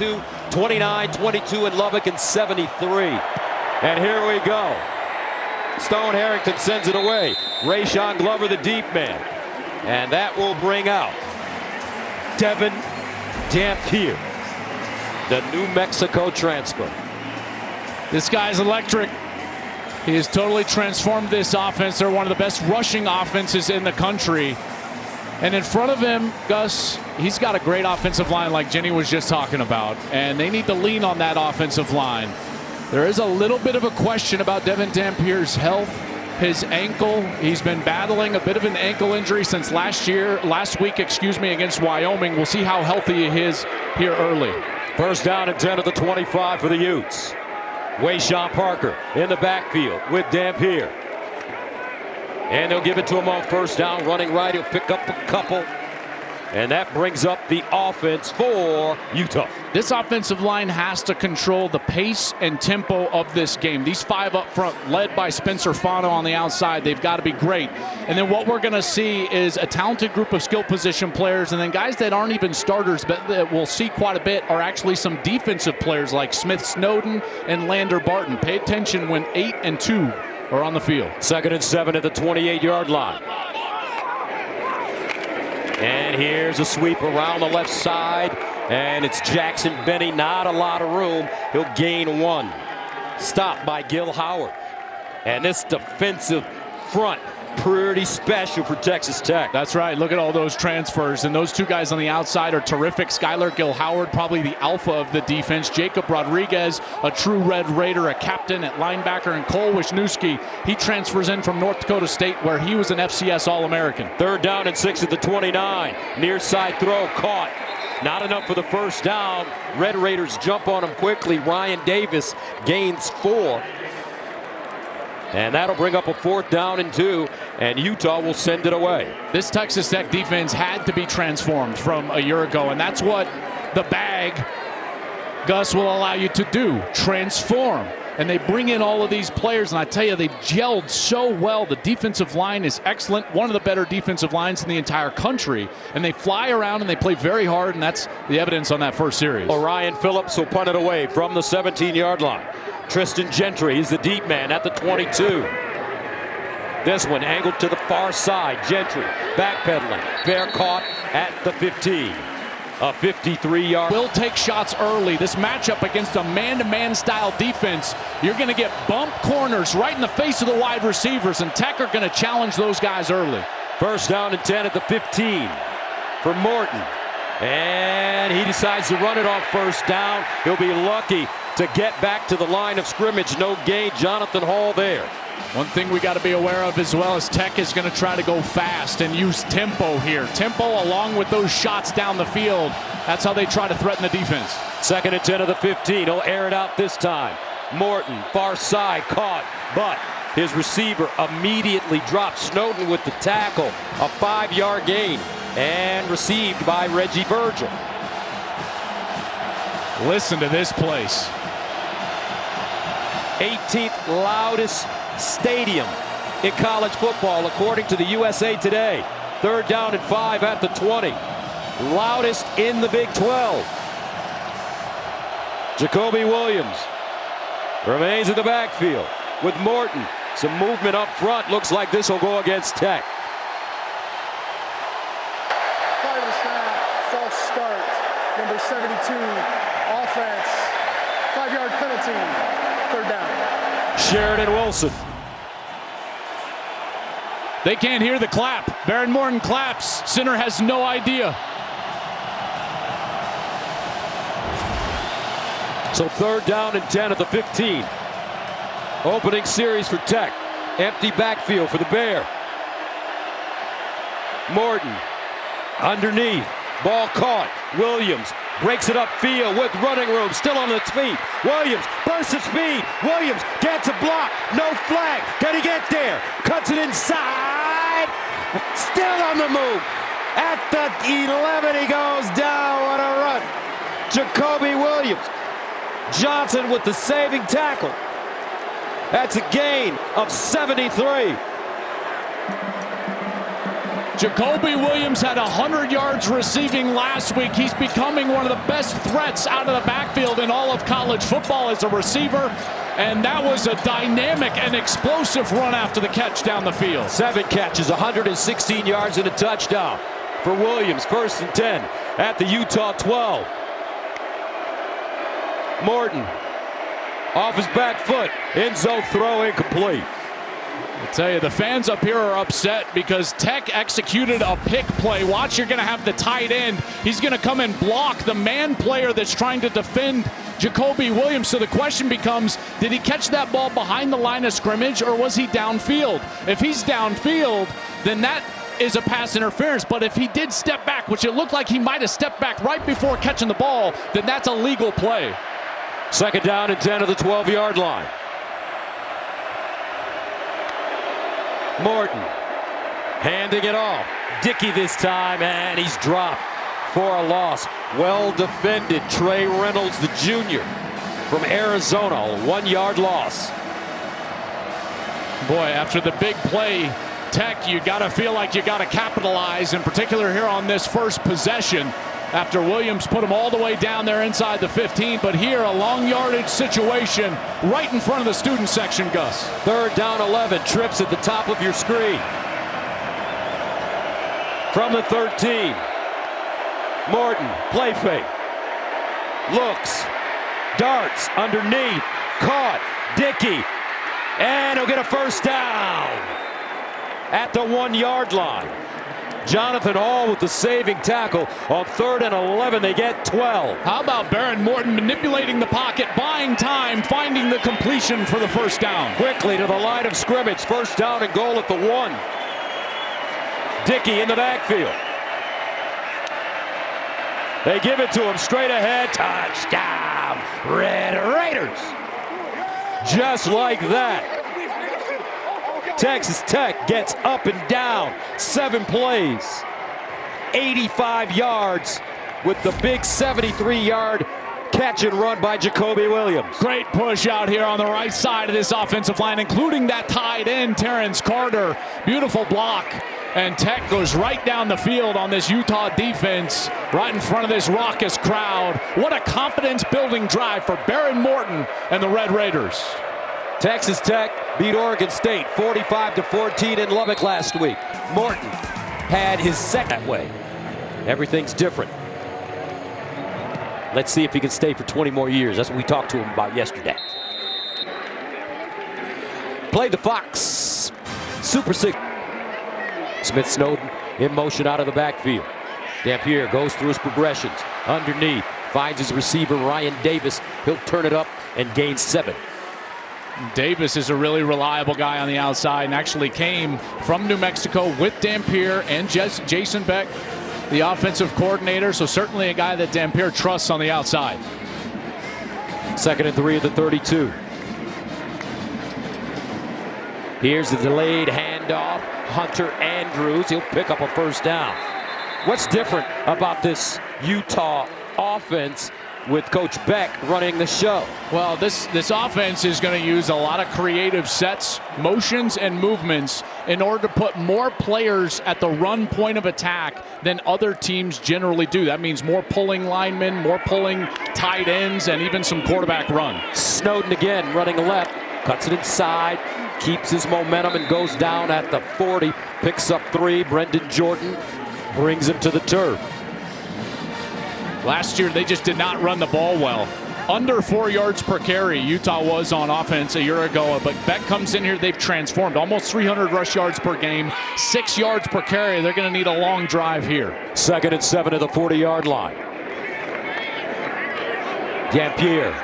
29-22 in Lubbock and 73. And here we go. Stone Harrington sends it away. Rayshon Glover, the deep man. And that will bring out Devin Dampier, the New Mexico transfer. This guy's electric. He has totally transformed this offense. They're one of the best rushing offenses in the country. And in front of him, Gus, he's got a great offensive line like Jenny was just talking about. And they need to lean on that offensive line. There is a little bit of a question about Devin Dampier's health. His ankle, he's been battling a bit of an ankle injury since last week, against Wyoming. We'll see how healthy he is here early. First down and 10 at the 25 for the Utes. Wayshawn Parker in the backfield with Dampier. And they'll give it to him on first down, running right. He'll pick up a couple. And that brings up the offense for Utah. This offensive line has to control the pace and tempo of this game. These five up front, led by Spencer Fano on the outside, they've got to be great. And then what we're going to see is a talented group of skill position players, and then guys that aren't even starters, but that we'll see quite a bit, are actually some defensive players like Smith Snowden and Lander Barton. Pay attention when 8 and 2 are on the field. 2nd and 7 at the 28-yard line. And here's a sweep around the left side. And it's Jackson Benny. Not a lot of room. He'll gain 1. Stopped by Gil Howard. And this defensive front, pretty special for Texas Tech. That's right. Look at all those transfers. And those two guys on the outside are terrific. Skylar Gil Howard, probably the alpha of the defense. Jacob Rodriguez, a true Red Raider, a captain at linebacker. And Cole Wisniewski, he transfers in from North Dakota State, where he was an FCS All-American. 3rd down and 6 at the 29. Near side throw caught. Not enough for the first down. Red Raiders jump on him quickly. Ryan Davis gains 4. And that'll bring up a 4th down and 2, and Utah will send it away. This Texas Tech defense had to be transformed from a year ago, and that's what the bag, Gus, will allow you to do, transform. And they bring in all of these players, and I tell you, they've gelled so well. The defensive line is excellent, one of the better defensive lines in the entire country. And they fly around and they play very hard, and that's the evidence on that first series. Orion Phillips will punt it away from the 17-yard line. Tristan Gentry is the deep man at the 22. This one angled to the far side. Gentry backpedaling. Fair caught at the 15. A 53-yard. Will take shots early. This matchup against a man-to-man style defense, you're going to get bump corners right in the face of the wide receivers, and Tech are going to challenge those guys early. First down and 10 at the 15 for Morton. And he decides to run it off first down. He'll be lucky to get back to the line of scrimmage. No gain. Jonathan Hall there. One thing we got to be aware of as well is Tech is going to try to go fast and use tempo here. Tempo along with those shots down the field. That's how they try to threaten the defense. 2nd and 10 of the 15. He'll air it out this time. Morton, far side, caught, but his receiver immediately dropped. Snowden with the tackle. A 5-yard gain and received by Reggie Virgil. Listen to this place. 18th loudest stadium in college football, according to the USA Today. 3rd down and 5 at the 20. Loudest in the Big 12. Jacoby Williams remains in the backfield with Morton. Some movement up front. Looks like this will go against Tech. Prior to the snap, false start, number 72, offense, 5-yard penalty, 3rd down. Sheridan Wilson. They can't hear the clap. Baron Morton claps. Center has no idea. So 3rd down and 10 at the 15. Opening series for Tech. Empty backfield for the Bear. Morton underneath. Ball caught. Williams breaks it upfield with running room. Still on its feet. Williams bursts at speed. Williams gets a block. No flag. Can he get there? Cuts it inside. Still on the move. At the 11 he goes down. What a run. Jacoby Williams. Johnson with the saving tackle. That's a gain of 73. Jacoby Williams had 100 yards receiving last week. He's becoming one of the best threats out of the backfield in all of college football as a receiver. And that was a dynamic and explosive run after the catch down the field. 7 catches, 116 yards and a touchdown for Williams. 1st and 10 at the Utah 12. Morton off his back foot. End zone throw incomplete. I tell you, the fans up here are upset because Tech executed a pick play. Watch, you're going to have the tight end. He's going to come and block the man player that's trying to defend Jacoby Williams. So the question becomes, did he catch that ball behind the line of scrimmage or was he downfield? If he's downfield, then that is a pass interference. But if he did step back, which it looked like he might have stepped back right before catching the ball, then that's a legal play. 2nd down and 10 at the 12-yard line. Morton handing it off. Dickey this time, and he's dropped for a loss. Well defended. Trey Reynolds, the junior from Arizona, a 1-yard loss. Boy, after the big play, Tech, you got to feel like you got to capitalize, in particular here on this first possession, after Williams put him all the way down there inside the 15. But here, a long yardage situation right in front of the student section, Gus. 3rd down 11, trips at the top of your screen. From the 13. Morton, play fake. Looks, darts, underneath, caught, Dickey, and he'll get a 1st down at the 1-yard line. Jonathan Hall with the saving tackle. On 3rd and 11, they get 12. How about Baron Morton manipulating the pocket, buying time, finding the completion for the 1st down. Quickly to the line of scrimmage. 1st down and goal at the 1. Dickey in the backfield. They give it to him straight ahead. Touchdown, Red Raiders. Just like that. Texas Tech gets up and down. 7 plays, 85 yards with the big 73-yard catch and run by Jacoby Williams. Great push out here on the right side of this offensive line, including that tight end, Terrence Carter. Beautiful block. And Tech goes right down the field on this Utah defense, right in front of this raucous crowd. What a confidence-building drive for Baron Morton and the Red Raiders. Texas Tech beat Oregon State 45-14 in Lubbock last week. Morton had his second that way. Everything's different. Let's see if he can stay for 20 more years. That's what we talked to him about yesterday. Play the Fox. Super 6. Smith Snowden in motion out of the backfield. Dampier goes through his progressions. Underneath, finds his receiver, Ryan Davis. He'll turn it up and gain 7. Davis is a really reliable guy on the outside and actually came from New Mexico with Dampier and Jason Beck, the offensive coordinator. So certainly a guy that Dampier trusts on the outside. 2nd and 3 at the 32. Here's the delayed handoff. Hunter Andrews, he'll pick up a 1st down. What's different about this Utah offense with Coach Beck running the show? Well, this offense is going to use a lot of creative sets, motions, and movements in order to put more players at the run point of attack than other teams generally do. That means more pulling linemen, more pulling tight ends, and even some quarterback run. Snowden again running left, cuts it inside, keeps his momentum and goes down at the 40, picks up 3. Brendan Jordan brings him to the turf. Last year, they just did not run the ball well. Under 4 yards per carry, Utah was on offense a year ago. But Beck comes in here, they've transformed. Almost 300 rush yards per game, 6 yards per carry. They're going to need a long drive here. 2nd and 7 at the 40-yard line. Dampier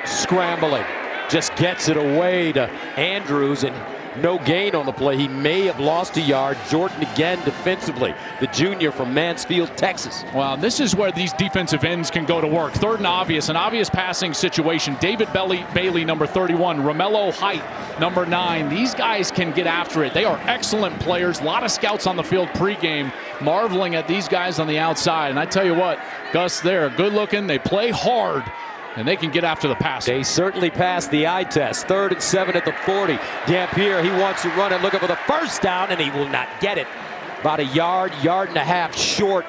scrambling. Just gets it away to Andrews, and no gain on the play. He may have lost a yard. Jordan again defensively, the junior from Mansfield, Texas. Well, this is where these defensive ends can go to work. 3rd and obvious, an obvious passing situation. David Bailey, number 31. Romello Height, number 9. These guys can get after it. They are excellent players. A lot of scouts on the field pregame marveling at these guys on the outside. And I tell you what, Gus, they're good looking. They play hard. And they can get after the pass. They certainly passed the eye test. 3rd and 7 at the 40. Dampier, he wants to run and looking for the 1st down, and he will not get it. about a yard and a half short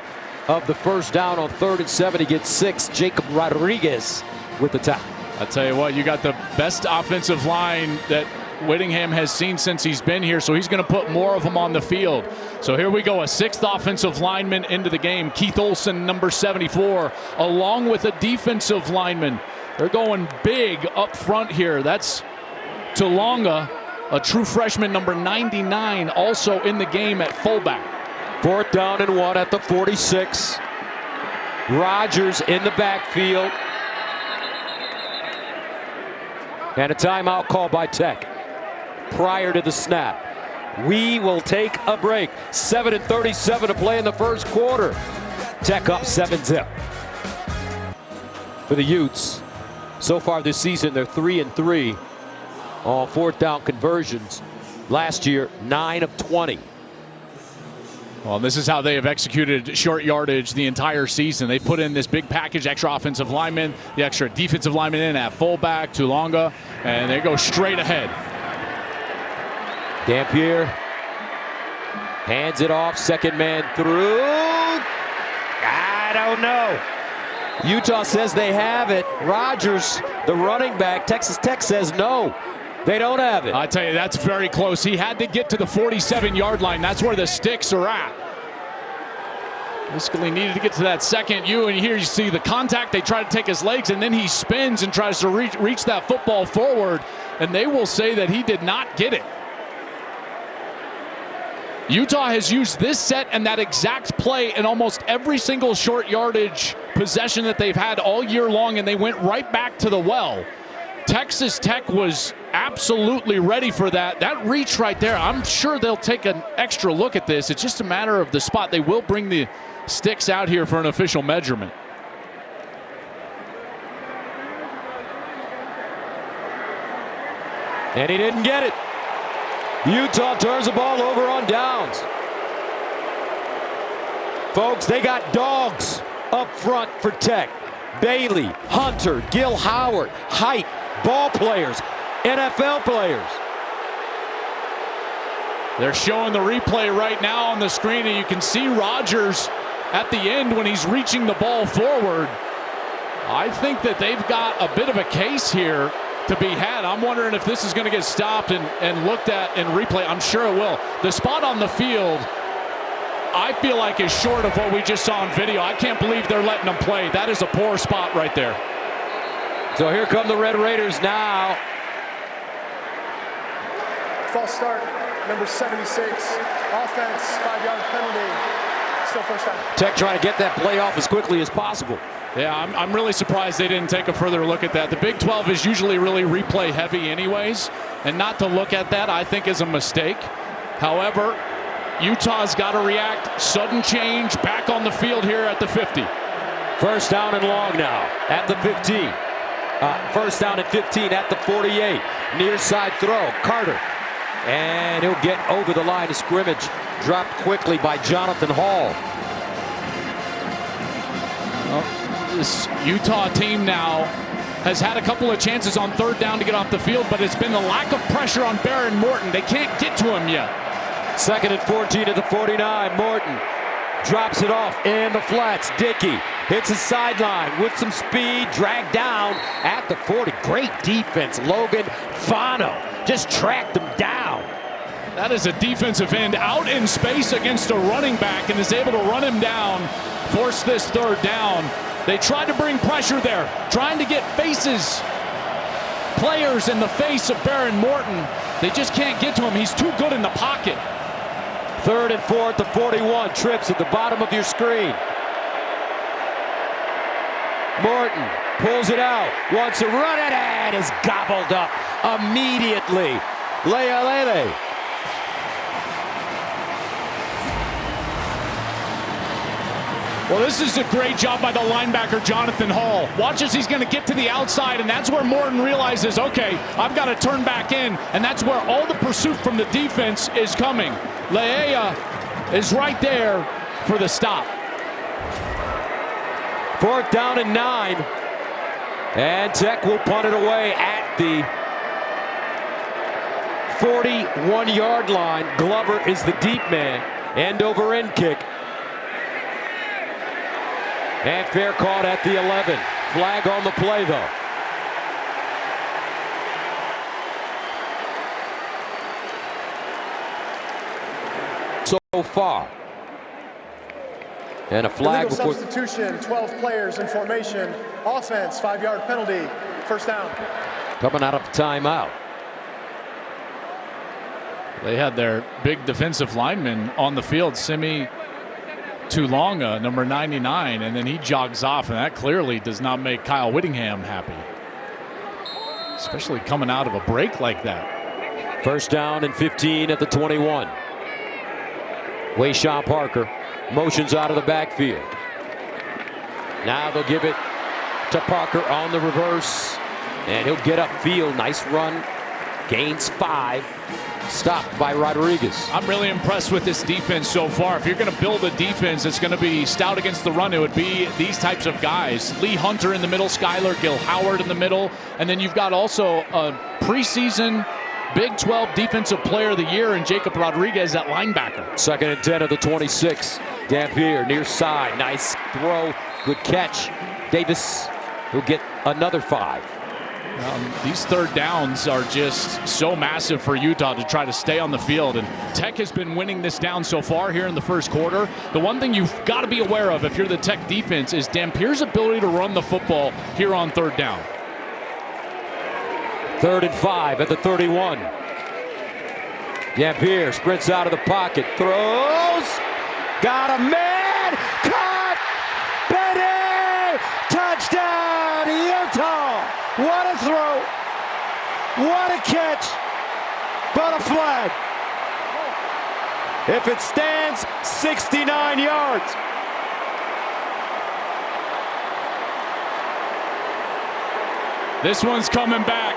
of the first down on 3rd and 7. He gets 6. Jacob Rodriguez with the tackle. I'll tell you what, you got the best offensive line that Whittingham has seen since he's been here, so he's going to put more of them on the field. So here we go, a 6th offensive lineman into the game. Keith Olson, number 74, along with a defensive lineman. They're going big up front here. That's Tulonga, a true freshman, number 99, also in the game at fullback. 4th down and 1 at the 46. Rogers in the backfield. And a timeout called by Tech prior to the snap. We will take a break. 7:37 to play in the first quarter. Tech up 7-0. For the Utes, so far this season, they're 3-3 on 4th down conversions. Last year, 9 of 20. Well, this is how they have executed short yardage the entire season. They put in this big package, extra offensive lineman, the extra defensive lineman in at fullback, Tulonga, and they go straight ahead. Dampier hands it off, second man through. I don't know. Utah says they have it. Rogers, the running back, Texas Tech says no. They don't have it. I tell you, that's very close. He had to get to the 47-yard line. That's where the sticks are at. Basically needed to get to that second U, and here you see the contact. They try to take his legs, and then he spins and tries to reach that football forward, and they will say that he did not get it. Utah has used this set and that exact play in almost every single short yardage possession that they've had all year long, and they went right back to the well. Texas Tech was absolutely ready for that. That reach right there, I'm sure they'll take an extra look at this. It's just a matter of the spot. They will bring the sticks out here for an official measurement. And he didn't get it. Utah turns the ball over on downs. Folks, they got dogs up front for Tech. Bailey, Hunter, Gil Howard, Height, ball players, NFL players. They're showing the replay right now on the screen, and you can see Rogers at the end when he's reaching the ball forward. I think that they've got a bit of a case here to be had. I'm wondering if this is going to get stopped and looked at in replay. I'm sure it will. The spot on the field, I feel like, is short of what we just saw on video. I can't believe they're letting them play. That is a poor spot right there. So here come the Red Raiders now. False start, number 76. Offense, 5-yard penalty. Still first down. Tech trying to get that play off as quickly as possible. Yeah, I'm really surprised they didn't take a further look at that. The Big 12 is usually really replay heavy anyways, and not to look at that, I think, is a mistake. However, Utah's got to react. Sudden change, back on the field here at the 50. First down and long now at the 15. First down and 15 at the 48. Near side throw, Carter. And he'll get over the line of scrimmage. Dropped quickly by Jonathan Hall. Well, this Utah team now has had a couple of chances on 3rd down to get off the field, but it's been the lack of pressure on Baron Morton. They can't get to him yet. 2nd and 14 at the 49. Morton drops it off in the flats. Dickey hits the sideline with some speed, dragged down at the 40. Great defense. Logan Fano just tracked him down. That is a defensive end out in space against a running back and is able to run him down, force this 3rd down. They tried to bring pressure there, trying to get players in the face of Baron Morton. They just can't get to him. He's too good in the pocket. 3rd and 4 at the 41. Trips at the bottom of your screen. Morton pulls it out, wants to run it, and is gobbled up immediately. Lealele. Well, this is a great job by the linebacker, Jonathan Hall. Watch as he's going to get to the outside, and that's where Morton realizes, okay, I've got to turn back in, and that's where all the pursuit from the defense is coming. Leea is right there for the stop. 4th down and 9. And Tech will punt it away at the 41-yard line. Glover is the deep man. End over end kick. And fair caught at the 11. Flag on the play though. So far. And a flag Illegal before. Substitution, 12 players in formation. Offense, 5-yard penalty. First down. Coming out of timeout. They had their big defensive lineman on the field, Simi Tulonga, number 99, and then he jogs off, and that clearly does not make Kyle Whittingham happy, especially coming out of a break like that. First down and 15 at the 21. Wayshawn Parker motions out of the backfield. Now they'll give it to Parker on the reverse, and he'll get upfield. Nice run. Gains 5. Stopped by Rodriguez. I'm really impressed with this defense so far. If you're going to build a defense that's going to be stout against the run, it would be these types of guys. Lee Hunter in the middle, Skylar Gill Howard in the middle, and then you've got also a preseason Big 12 Defensive Player of the Year in Jacob Rodriguez at linebacker. Second and 10 at the 26. Dampier near side. Nice throw. Good catch. Davis will get another 5. These third downs are just so massive for Utah to try to stay on the field, and Tech has been winning this down so far here in the first quarter. The one thing you've got to be aware of if you're the Tech defense is Dampier's ability to run the football here on third down. 3rd and 5 at the 31. Dampier sprints out of the pocket, throws, got a man, caught, Benny, touchdown, Utah! What a throw, what a catch, but a flag. If it stands, 69 yards. This one's coming back.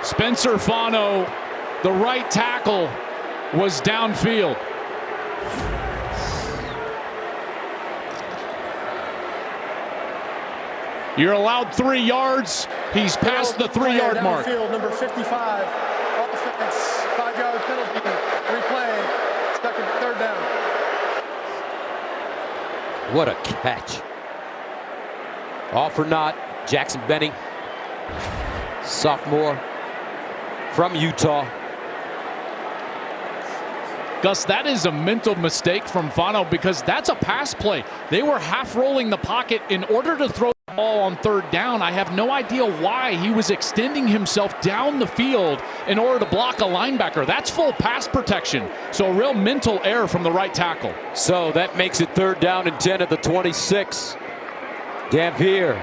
Spencer Fano, the right tackle, was downfield. You're allowed 3 yards. He's past the 3-yard mark. Downfield, number 55. Offense, 5-yard penalty. Replay. Second, third down. What a catch. All for naught. Jackson Benny, sophomore from Utah. Gus, that is a mental mistake from Fano because that's a pass play. They were half rolling the pocket in order to throw the ball on third down. I have no idea why he was extending himself down the field in order to block a linebacker. That's full pass protection. So a real mental error from the right tackle. So that makes it 3rd down and 10 at the 26. Dampier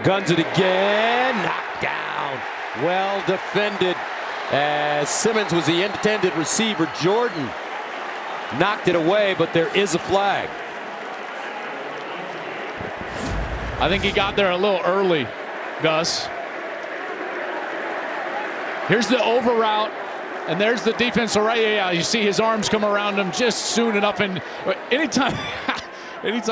guns it again. Knocked down. Well defended as Simmons was the intended receiver. Jordan knocked it away, but there is a flag. I think he got there a little early, Gus. Here's the over route, and there's the defense. All right, yeah, you see his arms come around him just soon enough. And anytime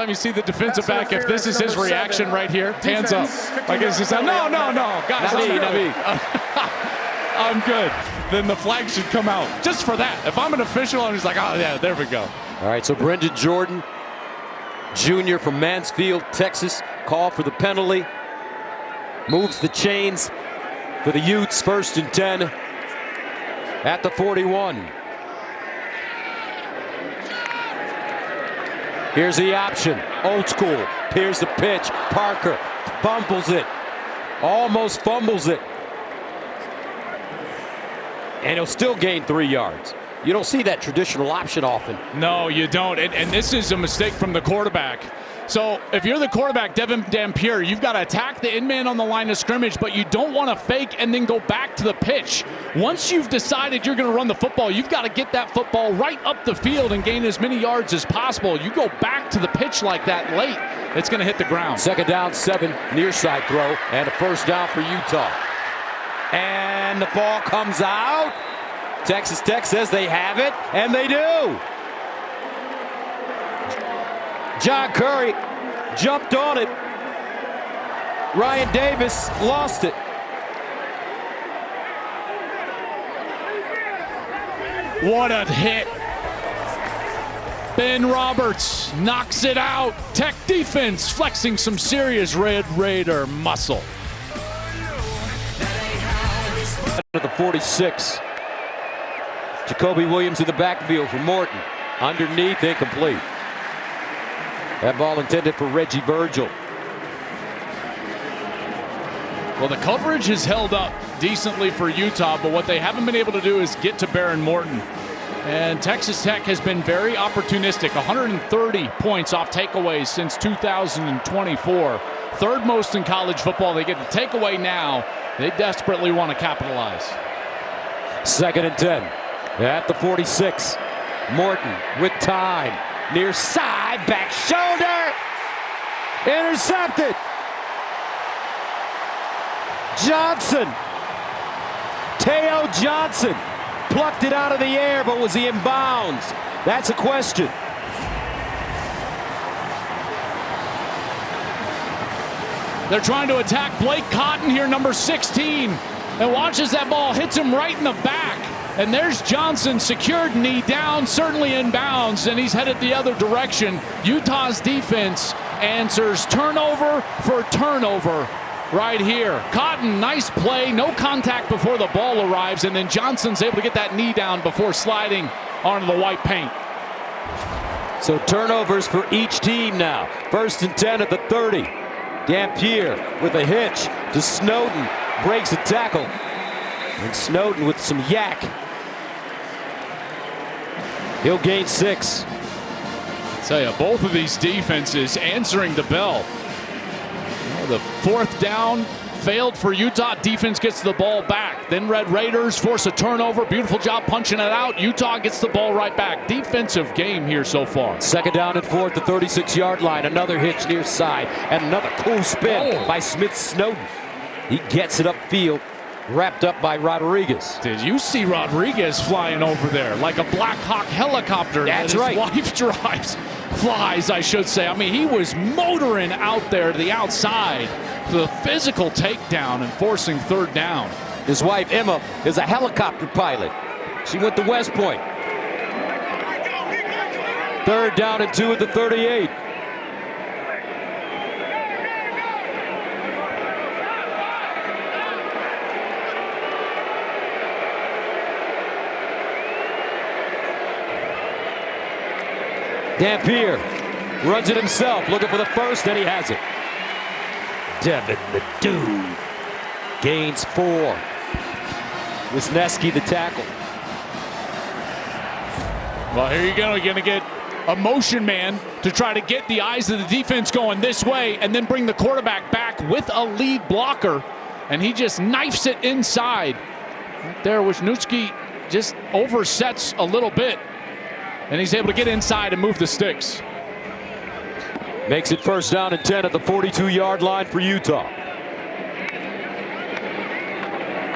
you see the defensive back, if this is his reaction right here, hands up. Like it's just, no, guys, I'm good. Then the flag should come out just for that. If I'm an official, I'm just like, oh, yeah, there we go. All right, so Brendan Jordan, junior from Mansfield, Texas, call for the penalty. Moves the chains for the Utes. 1st and 10 at the 41. Here's the option. Old school. Here's the pitch. Parker fumbles it. Almost fumbles it. And he'll still gain 3 yards. You don't see that traditional option often. No, you don't. And this is a mistake from the quarterback. So if you're the quarterback, Devin Dampier, you've got to attack the in man on the line of scrimmage, but you don't want to fake and then go back to the pitch. Once you've decided you're going to run the football, you've got to get that football right up the field and gain as many yards as possible. You go back to the pitch like that late, it's going to hit the ground. 2nd down, 7, near side throw, and a 1st down for Utah. And the ball comes out. Texas Tech says they have it, and they do. John Curry jumped on it. Ryan Davis lost it. What a hit. Ben Roberts knocks it out. Tech defense flexing some serious Red Raider muscle. At the 46. Jacoby Williams in the backfield for Morton. Underneath, incomplete. That ball intended for Reggie Virgil. Well, the coverage has held up decently for Utah, but what they haven't been able to do is get to Baron Morton. And Texas Tech has been very opportunistic. 130 points off takeaways since 2024. Third most in college football. They get the takeaway now. They desperately want to capitalize. 2nd and 10 at the 46. Morton with time. Near side, back shoulder. Intercepted. Johnson. Teo Johnson plucked it out of the air, but was he in bounds? That's a question. They're trying to attack Blake Cotton here, number 16. And watches that ball hits him right in the back. And there's Johnson, secured, knee down, certainly in bounds, and he's headed the other direction. Utah's defense answers turnover for turnover right here. Cotton, nice play, no contact before the ball arrives, and then Johnson's able to get that knee down before sliding onto the white paint. So turnovers for each team now. 1st and 10 at the 30. Dampier with a hitch to Snowden. Breaks a tackle. And Snowden with some yak. He'll gain 6. I tell you, both of these defenses answering the bell. The 4th down failed for Utah. Defense gets the ball back. Then Red Raiders force a turnover. Beautiful job punching it out. Utah gets the ball right back. Defensive game here so far. 2nd down and 4 at the 36-yard line. Another hitch near side. And another cool spin by Smith Snowden. He gets it upfield. Wrapped up by Rodriguez. Did you see Rodriguez flying over there like a Black Hawk helicopter? That's that right. His wife flies, I should say. I mean, he was motoring out there to the outside. The physical takedown and forcing 3rd down. His wife, Emma, is a helicopter pilot. She went to West Point. 3rd down and 2 at the 38. Dampier runs it himself, looking for the first, and he has it. Devin the Dude gains 4. Wisniewski the tackle. Well, here you go. You're going to get a motion man to try to get the eyes of the defense going this way and then bring the quarterback back with a lead blocker. And he just knifes it inside. Right there, Wisniewski just oversets a little bit. And he's able to get inside and move the sticks. Makes it 1st down and 10 at the 42-yard line for Utah.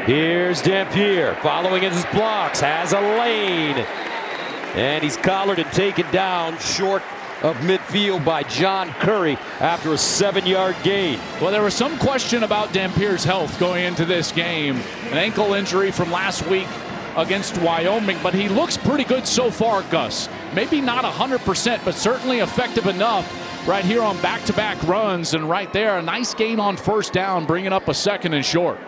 Here's Dampier following his blocks, has a lane. And he's collared and taken down short of midfield by John Curry after a 7-yard gain. Well, there was some question about Dampier's health going into this game. An ankle injury from last week against Wyoming, but he looks pretty good so far, Gus. Maybe not 100%, but certainly effective enough right here on back-to-back runs. And right there, a nice gain on 1st down, bringing up a 2nd and short.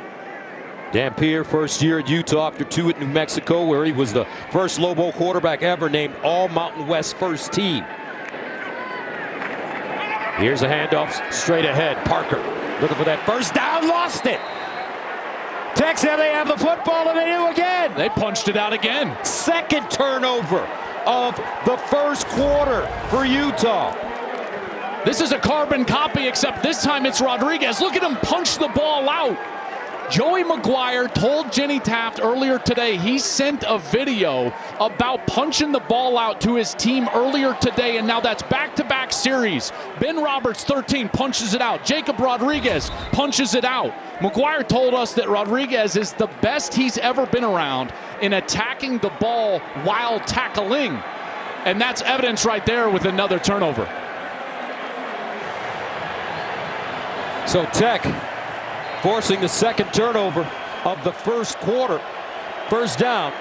Dampier, first year at Utah after 2 at New Mexico, where he was the first Lobo quarterback ever named All Mountain West first team. Here's a handoff straight ahead. Parker looking for that 1st down, lost it. Texas, they have the football, and they do again. They punched it out again. 2nd turnover of the 1st quarter for Utah. This is a carbon copy, except this time it's Rodriguez. Look at him punch the ball out. Joey McGuire told Jenny Taft earlier today he sent a video about punching the ball out to his team earlier today, and now that's back-to-back series. Ben Roberts, 13, punches it out. Jacob Rodriguez punches it out. McGuire told us that Rodriguez is the best he's ever been around in attacking the ball while tackling. And that's evidence right there with another turnover. So Tech forcing the 2nd turnover of the 1st quarter. 1st down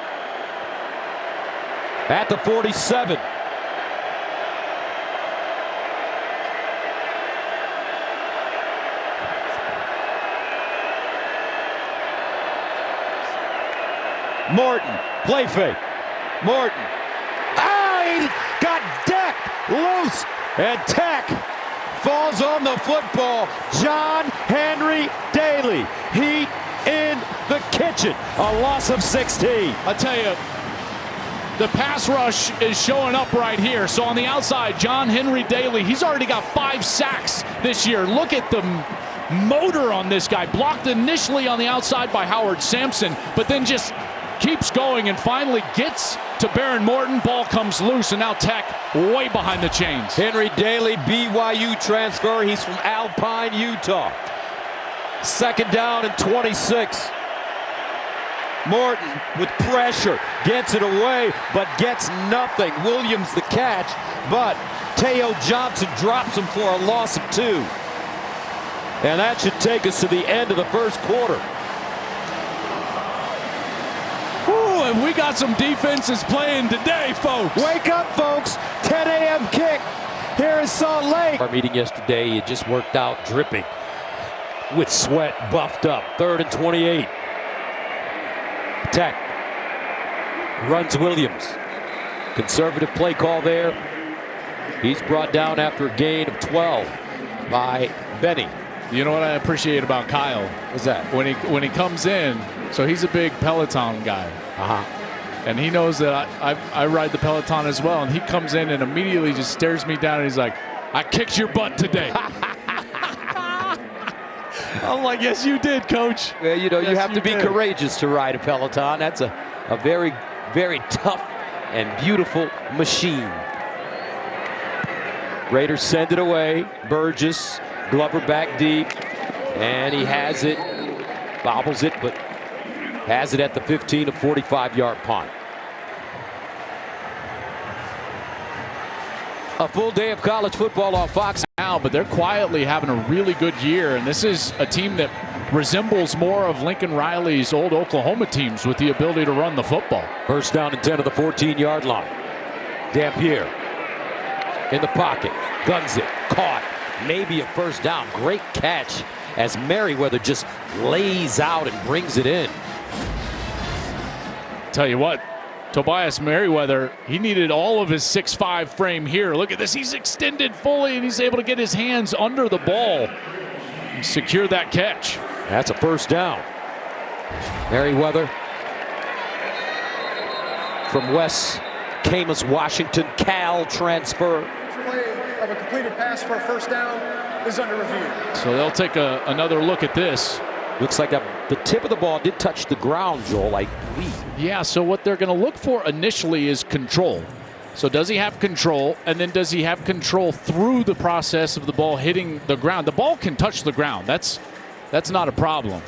at the 47. Morton, play fake. Morton. He got decked loose, and Tech falls on the football. John Henry Daly, heat in the kitchen. A loss of 16. I tell you, the pass rush is showing up right here. So on the outside, John Henry Daly, he's already got 5 sacks this year. Look at the motor on this guy. Blocked initially on the outside by Howard Sampson, but then just keeps going and finally gets to Baron Morton. Ball comes loose, and now Tech way behind the chains. Henry Daly, BYU transfer. He's from Alpine, Utah. Second down and 26. Morton with pressure, gets it away, but gets nothing. Williams the catch, but Teo Johnson drops him for a loss of 2. And that should take us to the end of the first quarter. Ooh, and we got some defenses playing today, folks. Wake up, folks. 10 a.m. kick here in Salt Lake. Our meeting yesterday, it just worked out dripping with sweat, buffed up. 3rd and 28. Tech runs Williams. Conservative play call there. He's brought down after a gain of 12 by Benny. You know what I appreciate about Kyle? What's that? When he comes in, so he's a big Peloton guy. And he knows that I ride the Peloton as well. And he comes in and immediately just stares me down and he's like, I kicked your butt today. I'm like, yes, you did, coach. Well, you know, yes, you have to be did. courageous to ride a Peloton. That's a very, very tough and beautiful machine. Raiders send it away. Burgess, Glover back deep. And he has it, bobbles it, but has it at the 15 to 45-yard punt. A full day of college football on Fox now, but they're quietly having a really good year, and this is a team that resembles more of Lincoln Riley's old Oklahoma teams with the ability to run the football. First down and 10 to the 14-yard line. Dampier in the pocket, guns it, caught, maybe a first down. Great catch as Merriweather just lays out and brings it in. Tell you what, Tobias Merriweather, he needed all of his 6'5" frame here. Look at this. He's extended fully, and he's able to get his hands under the ball and secure that catch. That's a first down. Merriweather from West Camas, Washington, Cal transfer. Play of a completed pass for a first down is under review. So they'll take another look at this. Looks like the tip of the ball did touch the ground, Joel, I believe. Yeah, so what they're going to look for initially is control. So does he have control, and then does he have control through the process of the ball hitting the ground? The ball can touch the ground. That's not a problem.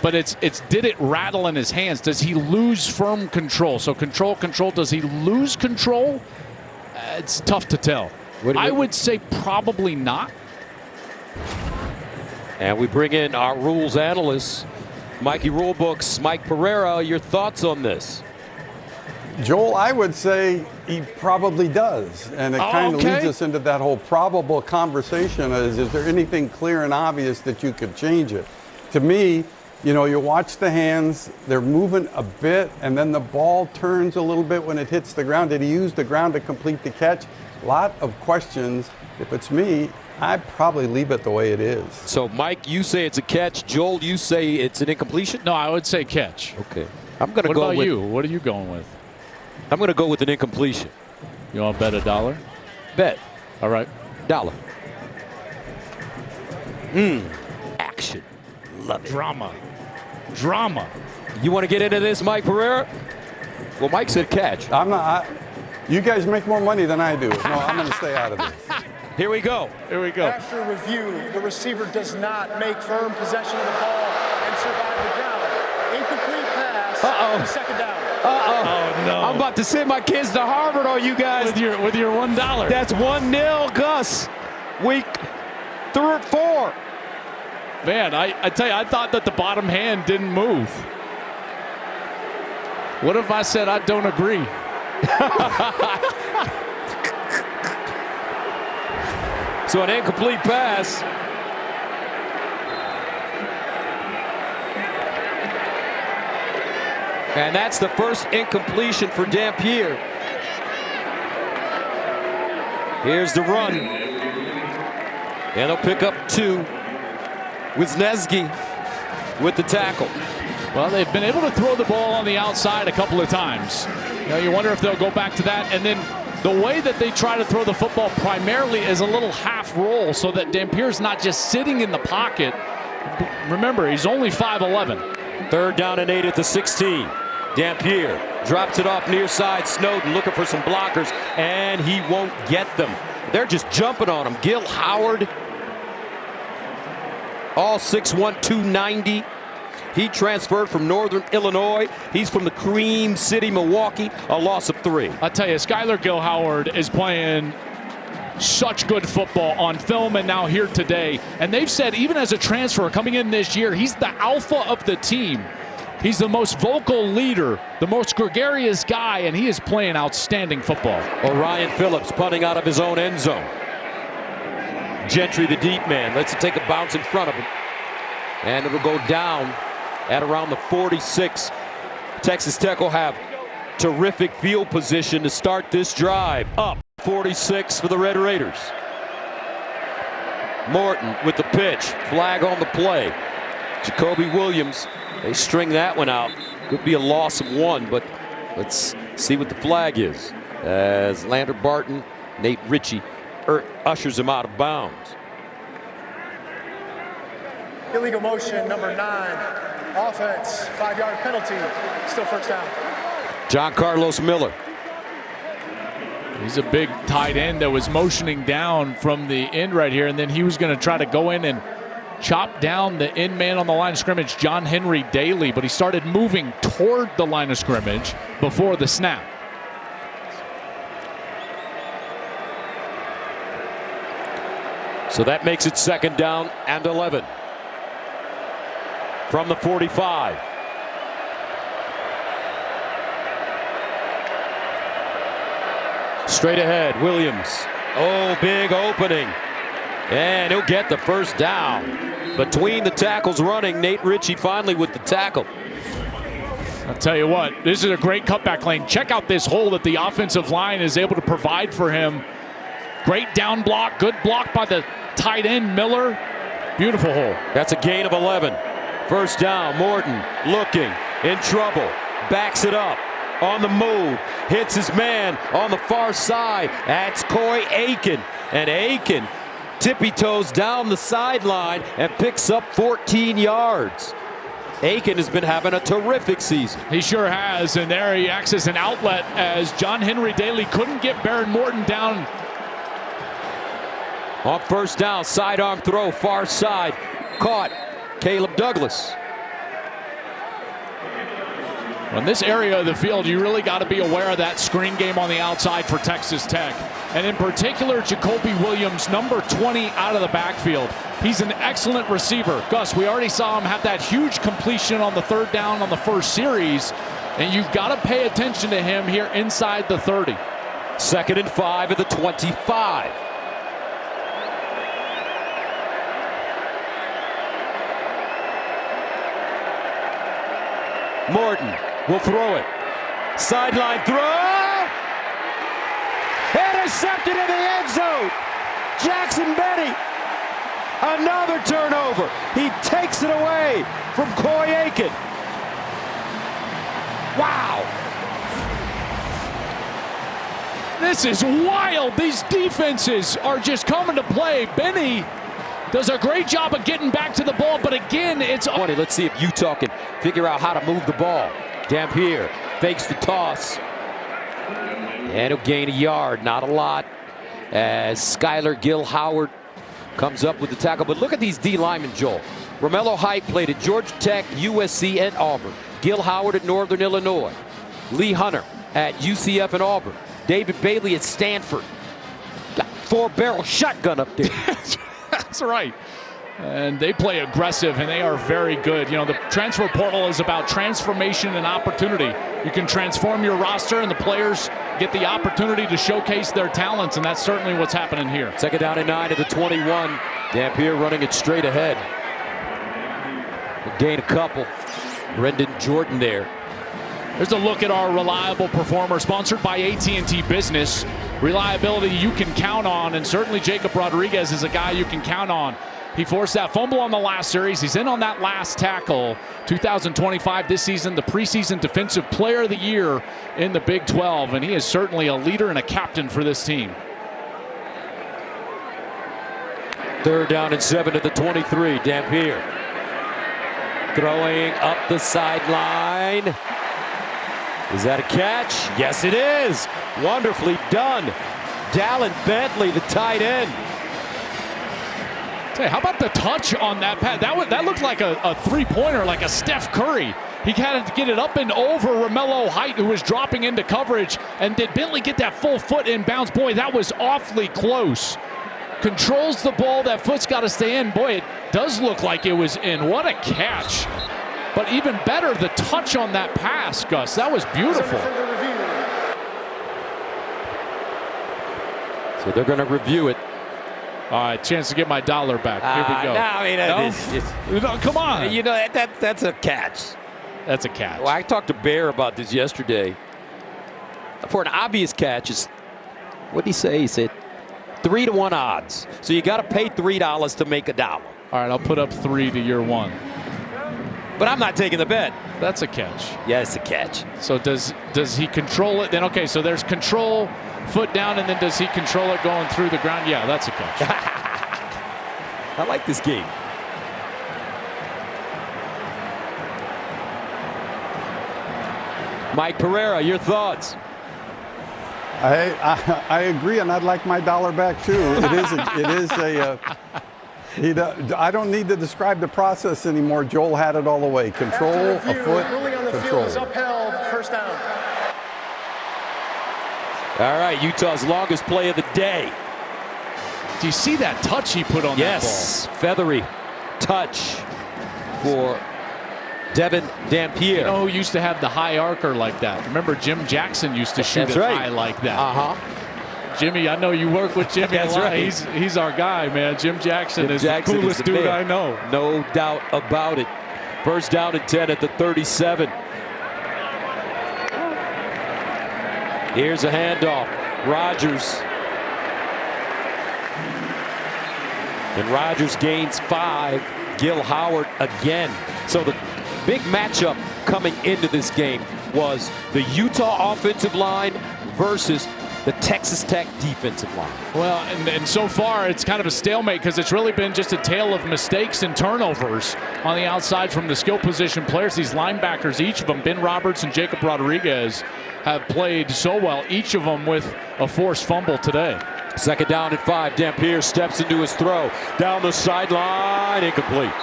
But it's did it rattle in his hands? Does he lose firm control? So control. Does he lose control? It's tough to tell. I would say probably not. And we bring in our rules analyst, Mikey Rulebooks, Mike Pereira. Your thoughts on this? Joel, I would say he probably does. And it kind of leads us into that whole probable conversation is there anything clear and obvious that you could change it? To me, you know, you watch the hands, they're moving a bit, and then the ball turns a little bit when it hits the ground. Did he use the ground to complete the catch? A lot of questions. If it's me, I'd probably leave it the way it is. So, Mike, you say it's a catch. Joel, you say it's an incompletion? No, I would say catch. Okay. I'm going to go with... What about you? What are you going with? I'm going to go with an incompletion. You want to bet $1? Bet. All right. $1. Action. Love it. Drama. You want to get into this, Mike Pereira? Well, Mike said catch. I'm not. You guys make more money than I do. No, I'm going to stay out of this. Here we go. After review, the receiver does not make firm possession of the ball and survive the ground. Incomplete pass. Second down. Oh, no. I'm about to send my kids to Harvard on you guys. With your $1. That's 1-0, Gus. Week 4. Man, I tell you, I thought that the bottom hand didn't move. What if I said I don't agree? So an incomplete pass. And that's the first incompletion for Dampier. Here's the run. And they'll pick up 2. Wisniewski with the tackle. Well, they've been able to throw the ball on the outside a couple of times. You wonder if they'll go back to that. And then the way that they try to throw the football primarily is a little half roll so that Dampier's not just sitting in the pocket. Remember, he's only 5'11". 3rd down and 8 at the 16. Dampier drops it off near side. Snowden looking for some blockers, and he won't get them. They're just jumping on him. Gil Howard, all 6'1", 290. He transferred from Northern Illinois. He's from the Cream City, Milwaukee. A loss of 3. I'll tell you, Skylar Gil Howard is playing such good football on film and now here today. And they've said even as a transfer coming in this year, he's the alpha of the team. He's the most vocal leader, the most gregarious guy, and he is playing outstanding football. Orion Phillips punting out of his own end zone. Gentry, the deep man, lets it take a bounce in front of him. And it'll go down at around the 46. Texas Tech will have terrific field position to start this drive. Up 46 for the Red Raiders. Morton with the pitch. Flag on the play. Jacoby Williams, they string that one out. Could be a loss of 1, but let's see what the flag is. As Lander Barton, Nate Ritchie ushers him out of bounds. Illegal motion, number 9. Offense, 5-yard penalty. Still first down. John Carlos Miller. He's a big tight end that was motioning down from the end right here, and then he was going to try to go in and chop down the end man on the line of scrimmage, John Henry Daly, but he started moving toward the line of scrimmage before the snap. So that makes it 2nd down and 11. From the 45. Straight ahead, Williams. Oh, big opening. And he'll get the first down. Between the tackles running, Nate Ritchie finally with the tackle. I'll tell you what, this is a great cutback lane. Check out this hole that the offensive line is able to provide for him. Great down block, good block by the tight end, Miller. Beautiful hole. That's a gain of 11. First down, Morton looking, in trouble, backs it up, on the move, hits his man on the far side. That's Coy Aiken, and Aiken tippy-toes down the sideline and picks up 14 yards. Aiken has been having a terrific season. He sure has, and there he acts as an outlet as John Henry Daly couldn't get Baron Morton down. On first down, sidearm throw, far side, caught. Caleb Douglas. In this area of the field, you really got to be aware of that screen game on the outside for Texas Tech. And in particular, Jacoby Williams, number 20 out of the backfield. He's an excellent receiver. Gus, we already saw him have that huge completion on the 3rd down on the first series. And you've got to pay attention to him here inside the 30. 2nd and 5 at the 25. Morton will throw it. Sideline throw. Intercepted in the end zone. Jackson Benny. Another turnover. He takes it away from Coy Aiken. Wow. This is wild. These defenses are just coming to play. Benny does a great job of getting back to the ball, but again, it's... Let's see if Utah can figure out how to move the ball. Dampier fakes the toss. And he'll gain a yard, not a lot, as Skylar Gil Howard comes up with the tackle. But look at these D linemen, Joel. Romello Height played at Georgia Tech, USC, and Auburn. Gil Howard at Northern Illinois. Lee Hunter at UCF and Auburn. David Bailey at Stanford. Got 4-barrel shotgun up there. That's right. And they play aggressive, and they are very good. You know, the transfer portal is about transformation and opportunity. You can transform your roster, and the players get the opportunity to showcase their talents, and that's certainly what's happening here. 2nd down and 9 at the 21. Dampier running it straight ahead. We'll gain a couple. Brendan Jordan there. There's a look at our reliable performer, sponsored by AT&T Business. Reliability you can count on, and certainly Jacob Rodriguez is a guy you can count on. He forced that fumble on the last series. He's in on that last tackle. 2025 this season, the preseason Defensive Player of the Year in the Big 12, and he is certainly a leader and a captain for this team. 3rd down and 7 at the 23. Dampier throwing up the sideline. Is that a catch? Yes, it is. Wonderfully done. Dallin Bentley, the tight end. Hey, how about the touch on that pass? That looked like a three-pointer, like a Steph Curry. He had to get it up and over Romello Height, who was dropping into coverage. And did Bentley get that full foot in bounds? Boy, that was awfully close. Controls the ball. That foot's got to stay in. Boy, it does look like it was in. What a catch. But even better, the touch on that pass, Gus. That was beautiful. So they're going to review it. All right, chance to get my $1 back. Here we go. No, I mean, No, come on. You know, that's a catch. That's a catch. Well, I talked to Bear about this yesterday. For an obvious catch, what did he say? He said 3-to-1 odds. So you got to pay $3 to make $1. All right, I'll put up 3 to your 1. But I'm not taking the bet. That's a catch. Yeah, it's a catch. So does he control it? Then okay, so there's control, foot down, and then does he control it going through the ground? Yeah, that's a catch. I like this game. Mike Pereira, your thoughts? I agree, and I'd like my $1 back too. I don't need to describe the process anymore. Joel had it all the way. Control, a foot, ruling on the control. field is upheld. 1st down. All right, Utah's longest play of the day. Do you see that touch he put on that ball? Yes, feathery touch for Devin Dampier. You know who used to have the high arcer like that? Remember Jim Jackson used to shoot it high like that. Jimmy, I know you work with Jimmy a lot. Right. He's our guy, man. Jim Jackson is the coolest dude I know. No doubt about it. 1st down and 10 at the 37. Here's a handoff. Rodgers. And Rodgers gains 5. Gil Howard again. So the big matchup coming into this game was the Utah offensive line versus the Texas Tech defensive line. Well, and so far it's kind of a stalemate because it's really been just a tale of mistakes and turnovers on the outside from the skill position players. These linebackers, each of them, Ben Roberts and Jacob Rodriguez, have played so well, each of them with a forced fumble today. 2nd down and 5. Dampier steps into his throw. Down the sideline, incomplete.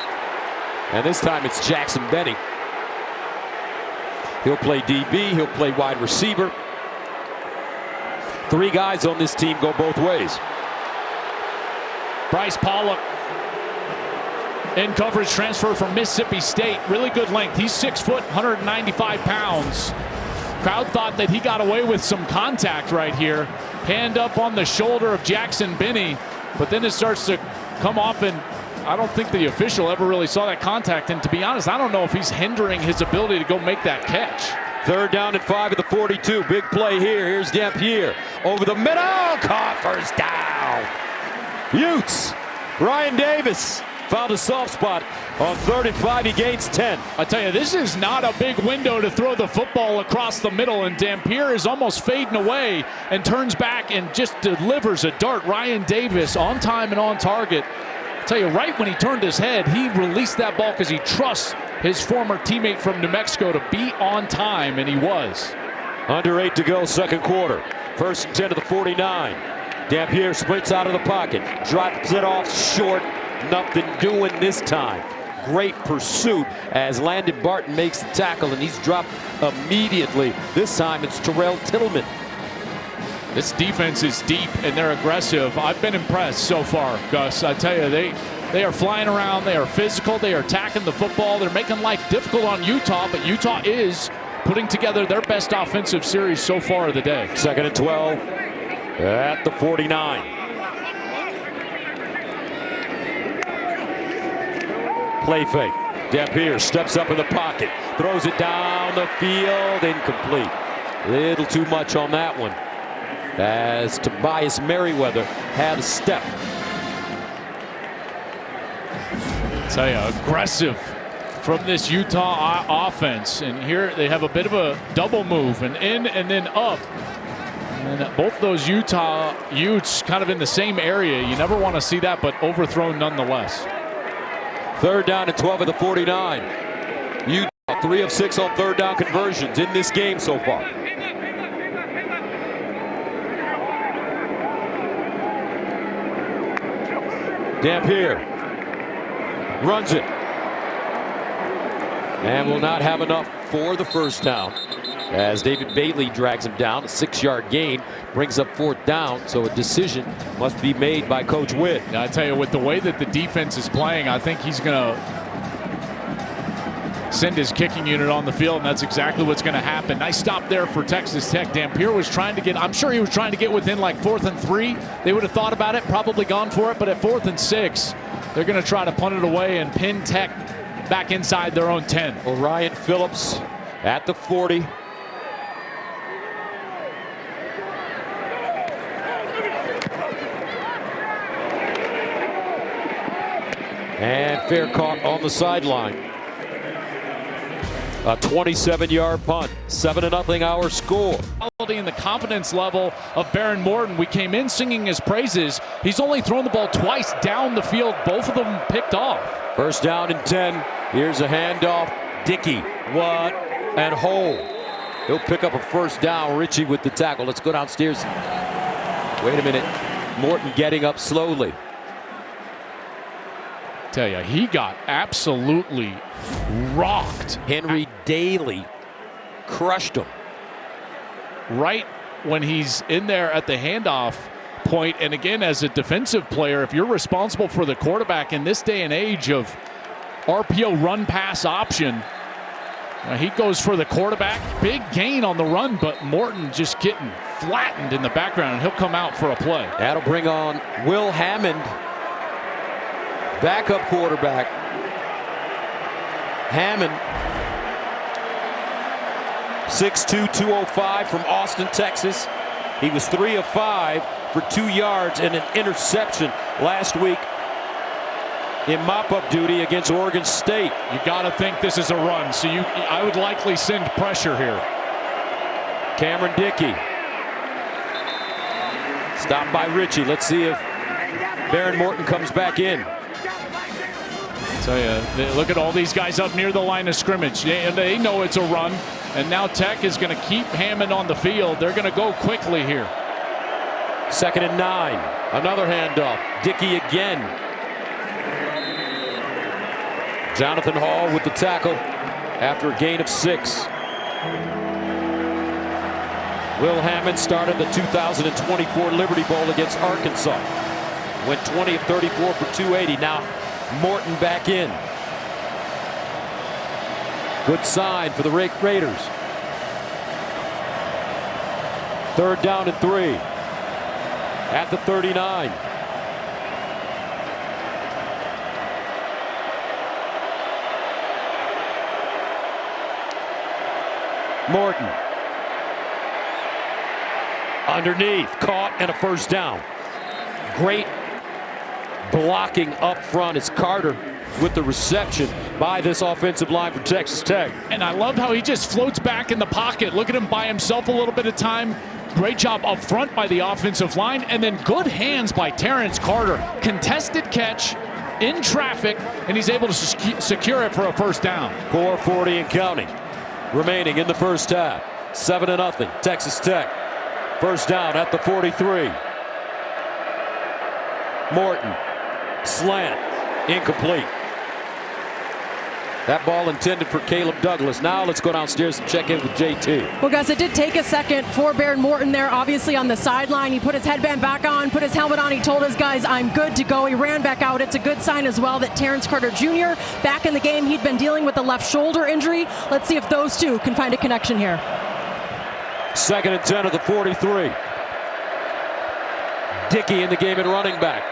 And this time it's Jackson Benny. He'll play DB, he'll play wide receiver. 3 guys on this team go both ways. Bryce Pollock in coverage transfer from Mississippi State. Really good length. He's 6 foot, 195 pounds. Crowd thought that he got away with some contact right here. Hand up on the shoulder of Jackson Benny, but then it starts to come off, and I don't think the official ever really saw that contact. And to be honest, I don't know if he's hindering his ability to go make that catch. 3rd down and 5 at the 42. Big play here. Here's Dampier over the middle. Caught 1st down. Utes. Ryan Davis found a soft spot on 3rd and 5. He gains 10. I tell you, this is not a big window to throw the football across the middle, and Dampier is almost fading away and turns back and just delivers a dart. Ryan Davis on time and on target. I tell you, right when he turned his head, he released that ball because he trusts his former teammate from New Mexico to be on time, and he was. Under 8 to go, 2nd quarter. 1st and 10 to the 49. Dampier sprints out of the pocket, drops it off short. Nothing doing this time. Great pursuit as Landon Barton makes the tackle, and he's dropped immediately. This time it's Terrell Tillman. This defense is deep and they're aggressive. I've been impressed so far, Gus. I tell you, they are flying around. They are physical. They are attacking the football. They're making life difficult on Utah, but Utah is putting together their best offensive series so far of the day. 2nd and 12 at the 49. Play fake. Dampier steps up in the pocket, throws it down the field, incomplete. Little too much on that one, as Tobias Merriweather had a step. Tell you, aggressive from this Utah offense. And here they have a bit of a double move, and in and then up. And both those Utah Utes kind of in the same area. You never want to see that, but overthrown nonetheless. 3rd down and 12 at the 49. Utah 3 of 6 on 3rd down conversions in this game so far. Dampier runs it and will not have enough for the 1st down, as David Bailey drags him down. A 6-yard gain brings up 4th down, so a decision must be made by Coach Witt. Now, I tell you, with the way that the defense is playing, I think he's going to send his kicking unit on the field, and that's exactly what's going to happen. Nice stop there for Texas Tech. Dampier was trying to get, I'm sure he was trying to get within like 4th and 3. They would have thought about it, probably gone for it, but at 4th and 6, they're going to try to punt it away and pin Tech back inside their own 10. Orion Phillips at the 40. And fair caught on the sideline. A 27-yard punt. 7-0 our score. And the confidence level of Baron Morton. We came in singing his praises. He's only thrown the ball twice down the field. Both of them picked off. 1st down and 10. Here's a handoff. Dickey, what, and Hole. He'll pick up a 1st down. Ritchie with the tackle. Let's go downstairs. Wait a minute. Morton getting up slowly. Tell you, he got absolutely rocked. Henry Daly crushed him. Right when he's in there at the handoff point. And again, as a defensive player, if you're responsible for the quarterback in this day and age of RPO run pass option, he goes for the quarterback. Big gain on the run, but Morton just getting flattened in the background, and he'll come out for a play. That'll bring on Will Hammond, backup quarterback. Hammond, 6'2", 205 from Austin, Texas. He was 3 of 5 for 2 yards and an interception last week in mop-up duty against Oregon State. You got to think this is a run, so I would likely send pressure here. Cameron Dickey. Stopped by Ritchie. Let's see if Baron Morton comes back in. Tell you, look at all these guys up near the line of scrimmage. They know it's a run, and now Tech is going to keep Hammond on the field. They're going to go quickly here. 2nd and 9. Another handoff. Dickey again. Jonathan Hall with the tackle after a gain of 6. Will Hammond started the 2024 Liberty Bowl against Arkansas. Went 20 of 34 for 280. Now Morton back in. Good sign for the Raiders. 3rd down and 3 at the 39. Morton underneath, caught, and a 1st down. Great blocking up front. It's Carter with the reception by this offensive line for Texas Tech. And I love how he just floats back in the pocket. Look at him by himself a little bit of time. Great job up front by the offensive line, and then good hands by Terrence Carter. Contested catch in traffic, and he's able to secure it for a 1st down. 4:40 and counting remaining in the 1st half. 7-0 Texas Tech. 1st down at the 43. Morton, slant, incomplete. That ball intended for Caleb Douglas. Now let's go downstairs and check in with JT. Well, Gus, it did take a second for Baron Morton there, obviously on the sideline. He put his headband back on, put his helmet on. He told his guys, I'm good to go. He ran back out. It's a good sign as well that Terrence Carter Jr. back in the game. He'd been dealing with a left shoulder injury. Let's see if those two can find a connection here. 2nd and 10 of the 43. Dickey in the game at running back.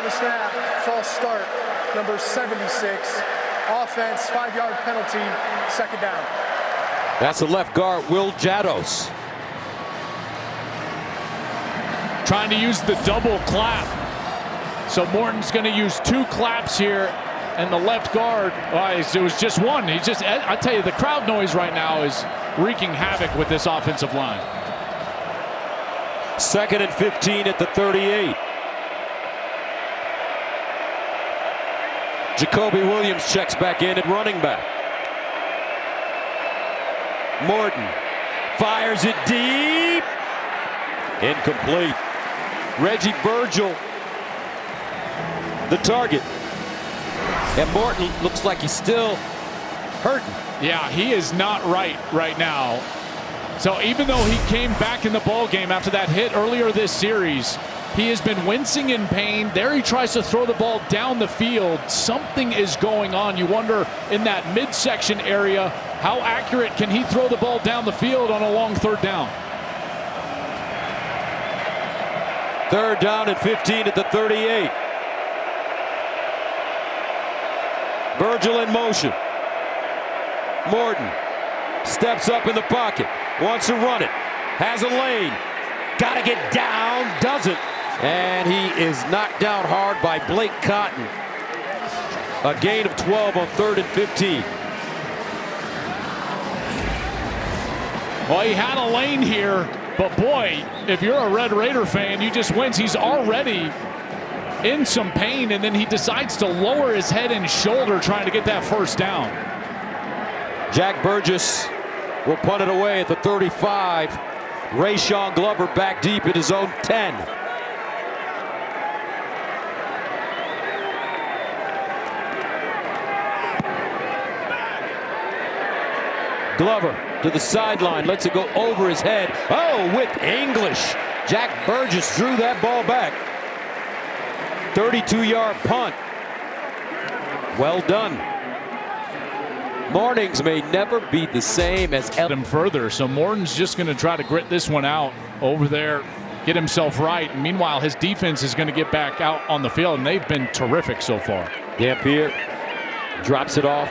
the snap, false start, number 76. Offense, 5-yard penalty, second down. That's the left guard, Will Jados. Trying to use the double clap. So Morton's going to use 2 claps here, and the left guard, it was just one. I tell you, the crowd noise right now is wreaking havoc with this offensive line. 2nd and 15 at the 38. Jacoby Williams checks back in at running back. Morton fires it deep. Incomplete. Reggie Virgil, the target. And Morton looks like he's still hurting. Yeah, he is not right now. So even though he came back in the ball game after that hit earlier this series, he has been wincing in pain. There he tries to throw the ball down the field. Something is going on. You wonder in that midsection area, how accurate can he throw the ball down the field on a long 3rd down? 3rd down and 15 at the 38. Virgil in motion. Morton steps up in the pocket. Wants to run it. Has a lane. Got to get down. Doesn't. And he is knocked down hard by Blake Cotton. A gain of 12 on 3rd and 15. Well, he had a lane here, but boy, if you're a Red Raider fan, you just wince. He's already in some pain, and then he decides to lower his head and shoulder trying to get that 1st down. Jack Burgess will punt it away at the 35. Rayshon Glover back deep at his own 10. Glover to the sideline, lets it go over his head. Oh, with English. Jack Burgess drew that ball back. 32-yard punt. Well done. Mornings may never be the same as him further. So Morton's just going to try to grit this one out over there, get himself right. And meanwhile, his defense is going to get back out on the field, and they've been terrific so far. Dampier drops it off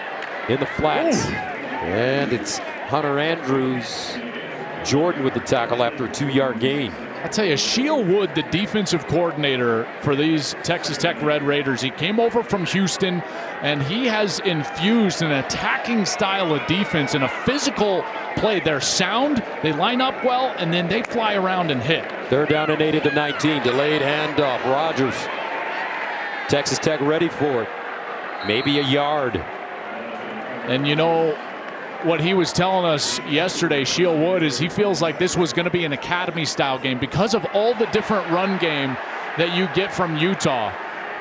in the flats. Ooh. And it's Hunter Andrews. Jordan with the tackle after a 2-yard gain. I tell you, Sheil Wood, the defensive coordinator for these Texas Tech Red Raiders, he came over from Houston, and he has infused an attacking style of defense and a physical play. They're sound, they line up well, and then they fly around and hit. 3rd down and 8 at the 19. Delayed handoff. Rogers. Texas Tech ready for it. Maybe a yard. And you know what he was telling us yesterday, Sheil Wood, is he feels like this was going to be an academy-style game because of all the different run game that you get from Utah.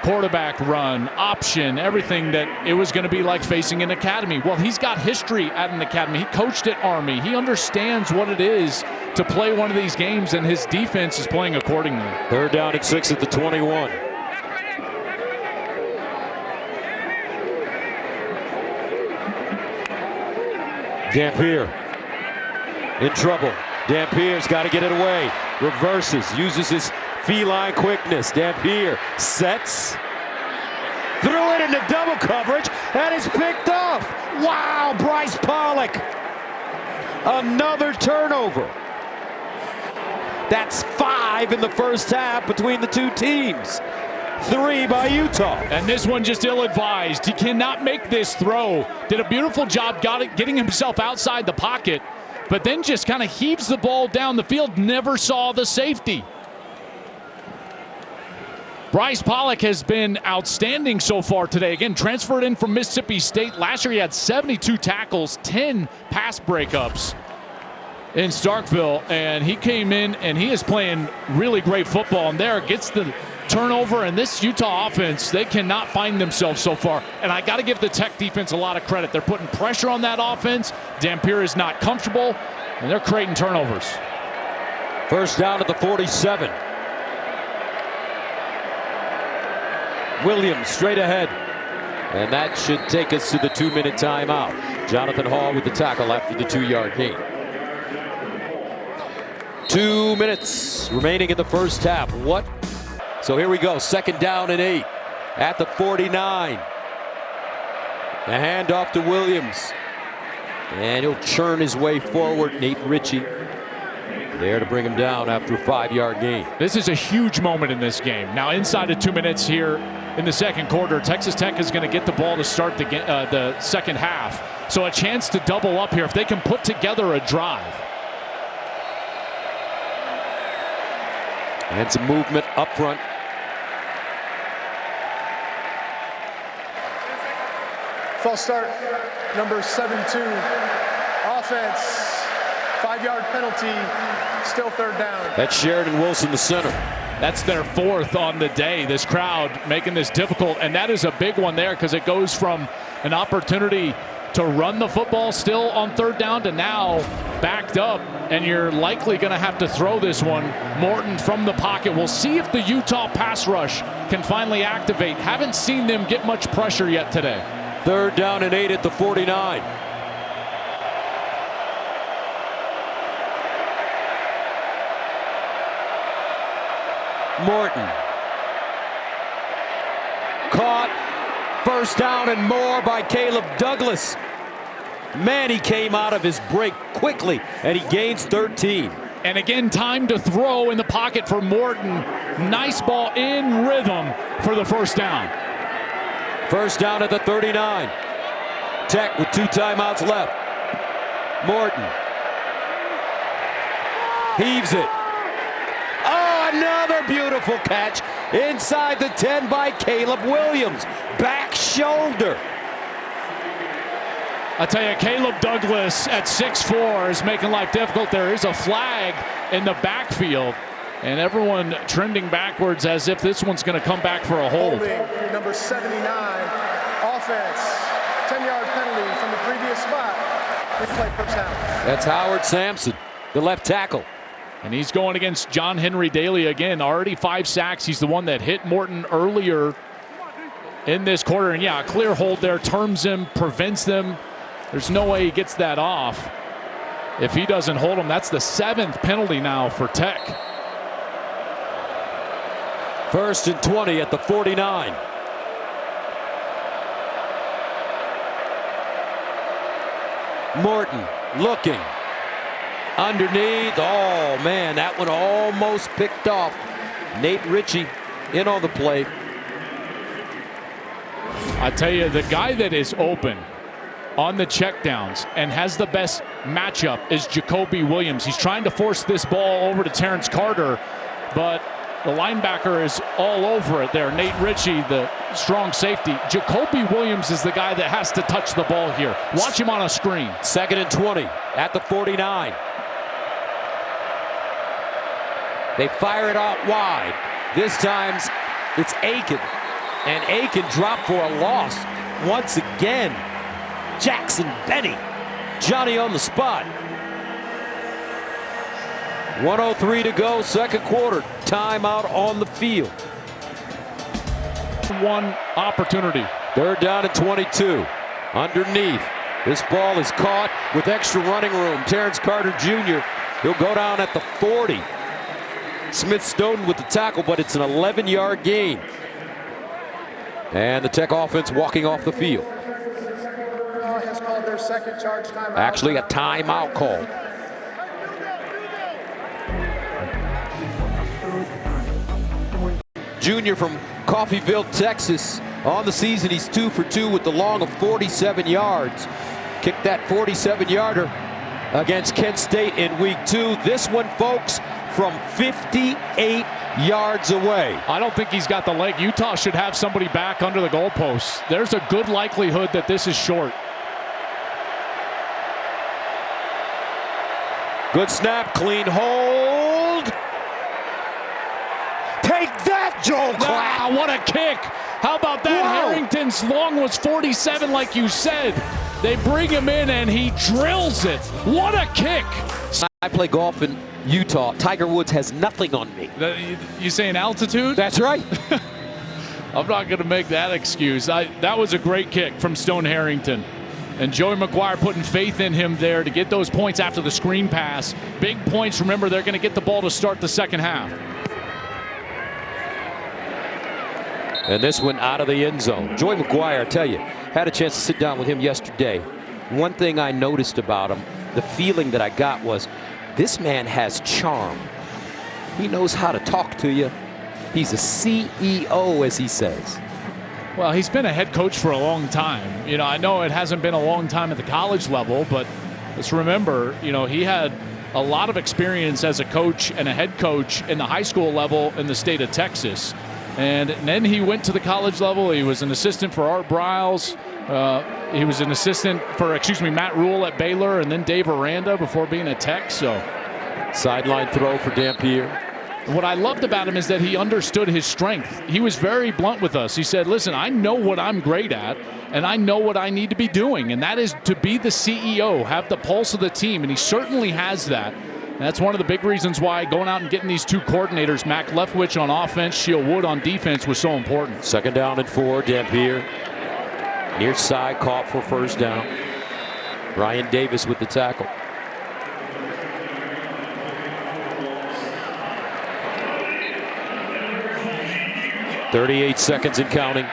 Quarterback run, option, everything, that it was going to be like facing an academy. Well, he's got history at an academy. He coached at Army. He understands what it is to play one of these games, and his defense is playing accordingly. 3rd down and 6 at the 21. Dampier in trouble. Dampier's got to get it away. Reverses, uses his feline quickness. Dampier sets. Threw it into double coverage and is picked off. Wow, Bryce Pollock. Another turnover. That's 5 in the first half between the two teams. 3 by Utah. And this one just ill-advised. He cannot make this throw. Did a beautiful job getting himself outside the pocket, but then just kind of heaves the ball down the field. Never saw the safety. Bryce Pollock has been outstanding so far today. Again, transferred in from Mississippi State. Last year he had 72 tackles, 10 pass breakups in Starkville, and he came in and he is playing really great football. And there gets the turnover, and this Utah offense, they cannot find themselves so far. And I got to give the Tech defense a lot of credit. They're putting pressure on that offense. Dampier is not comfortable, and they're creating turnovers. 1st down at the 47. Williams straight ahead. And that should take us to the 2-minute timeout. Jonathan Hall with the tackle after the 2-yard gain. 2 minutes remaining in the first half. What So here we go, 2nd down and 8 at the 49. The handoff to Williams. And he'll churn his way forward. Nate Ritchie there to bring him down after a 5-yard gain. This is a huge moment in this game. Now inside of 2 minutes here in the second quarter, Texas Tech is going to get the ball to start the second half. So a chance to double up here if they can put together a drive. And some movement up front. False start, number 72. Offense, 5-yard penalty, still 3rd down. That's Sheridan Wilson, the center. That's their 4th on the day. This crowd making this difficult, and that is a big one there because it goes from an opportunity to run the football still on 3rd down to now backed up, and you're likely going to have to throw this one. Morton from the pocket. We'll see if the Utah pass rush can finally activate. Haven't seen them get much pressure yet today. 3rd down and 8 at the 49. Morton. Caught. 1st down and more by Caleb Douglas. Man, he came out of his break quickly, and he gains 13. And again, time to throw in the pocket for Morton. Nice ball in rhythm for the 1st down. 1st down at the 39. Tech with 2 timeouts left. Morton. Heaves it. Oh, another beautiful catch inside the 10 by Caleb Williams. Back shoulder. I tell you, Caleb Douglas at 6'4" is making life difficult. There is a flag in the backfield, and everyone trending backwards as if this one's going to come back for a hold. Holding, number 79, offense, 10-yard penalty from the previous spot. Replay 1st down. That's Howard Sampson, the left tackle. And he's going against John Henry Daly again. Already 5 sacks. He's the one that hit Morton earlier in this quarter. And yeah, a clear hold there, terms him, prevents them. There's no way he gets that off. If he doesn't hold him, that's the 7th penalty now for Tech. 1st and 20 at the 49. Morton looking. Underneath. Oh, man, that one almost picked off. Nate Ritchie in on the play. I tell you, the guy that is open on the checkdowns and has the best matchup is Jacoby Williams. He's trying to force this ball over to Terrence Carter, but the linebacker is all over it there. Nate Ritchie, the strong safety. Jacoby Williams is the guy that has to touch the ball here. Watch him on a screen. 2nd and 20 at the 49. They fire it out wide. This time it's Aiken. And Aiken dropped for a loss once again. Jackson Benny, Johnny on the spot. 1:03 to go, 2nd quarter. Timeout on the field. One opportunity. 3rd down and 22. Underneath. This ball is caught with extra running room. Terrence Carter Jr. He'll go down at the 40. Smith Stoughton with the tackle, but it's an 11-yard gain. And the Tech offense walking off the field. Has called their 2nd charge timeout. Actually, a timeout call. Junior from Coffeyville, Texas. On the season, he's 2 for 2 with the long of 47 yards. Kicked that 47-yarder against Kent State in week 2. This one, folks, from 58 yards away. I don't think he's got the leg. Utah should have somebody back under the goalposts. There's a good likelihood that this is short. Good snap, clean hold. Take that, Joel Klatt. Ah, what a kick. How about that? Whoa. Harrington's long was 47, like you said. They bring him in and he drills it. What a kick. I play golf in Utah. Tiger Woods has nothing on me. You saying altitude? That's right. I'm not going to make that excuse. That was a great kick from Stone Harrington. And Joey McGuire putting faith in him there to get those points after the screen pass. Big points. Remember, they're going to get the ball to start the second half. And this one out of the end zone. Joey McGuire, I tell you, had a chance to sit down with him yesterday. One thing I noticed about him, the feeling that I got was, this man has charm. He knows how to talk to you. He's a CEO, as he says. Well, he's been a head coach for a long time. You know, I know it hasn't been a long time at the college level, but let's remember, you know, he had a lot of experience as a coach and a head coach in the high school level in the state of Texas. And then he went to the college level. He was an assistant for Art Briles. He was an assistant for, Matt Rule at Baylor, and then Dave Aranda before being a Tech. So, sideline throw for Dampier. What I loved about him is that he understood his strength. He was very blunt with us. He said, listen, I know what I'm great at, and I know what I need to be doing, and that is to be the CEO, have the pulse of the team, and he certainly has that. And that's one of the big reasons why going out and getting these two coordinators, Mac Leftwich on offense, Sheil Wood on defense, was so important. 2nd down and 4, Dampier. Near side, caught for 1st down. Brian Davis with the tackle. .38 seconds and counting.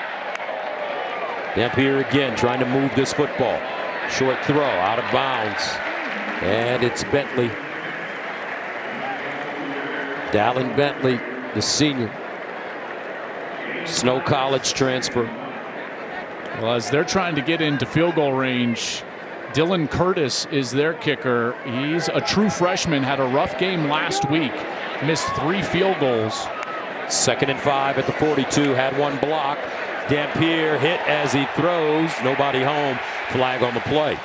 Dampier again trying to move this football. Short throw out of bounds. And it's Bentley. Dallin Bentley, the senior. Snow College transfer. Well, as they're trying to get into field goal range, Dylan Curtis is their kicker. He's a true freshman, had a rough game last week, missed 3 field goals. 2nd and 5 at the 42, had one block. Dampier hit as he throws, nobody home. Flag on the play.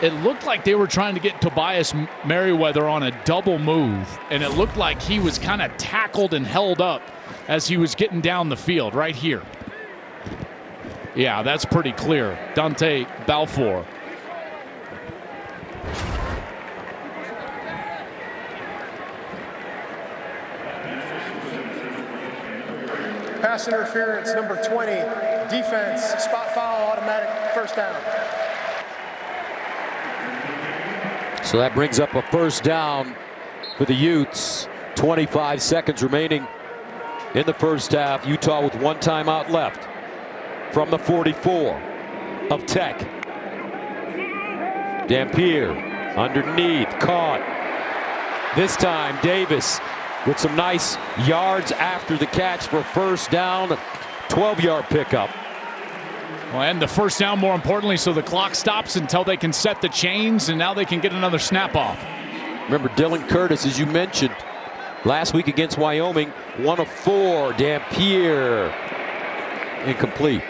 It looked like they were trying to get Tobias Merriweather on a double move, and it looked like he was kind of tackled and held up as he was getting down the field right here. Yeah, that's pretty clear. Dante Balfour. Pass interference, number 20. Defense, spot foul, automatic 1st down. So that brings up a 1st down for the Utes. 25 seconds remaining in the 1st half. Utah with 1 timeout left from the 44 of Tech. Dampier underneath, caught. This time Davis with some nice yards after the catch for 1st down. 12-yard pickup. Well, and the 1st down, more importantly, so the clock stops until they can set the chains, and now they can get another snap off. Remember Dylan Curtis, as you mentioned, last week against Wyoming, 1 of 4. Dampier incomplete.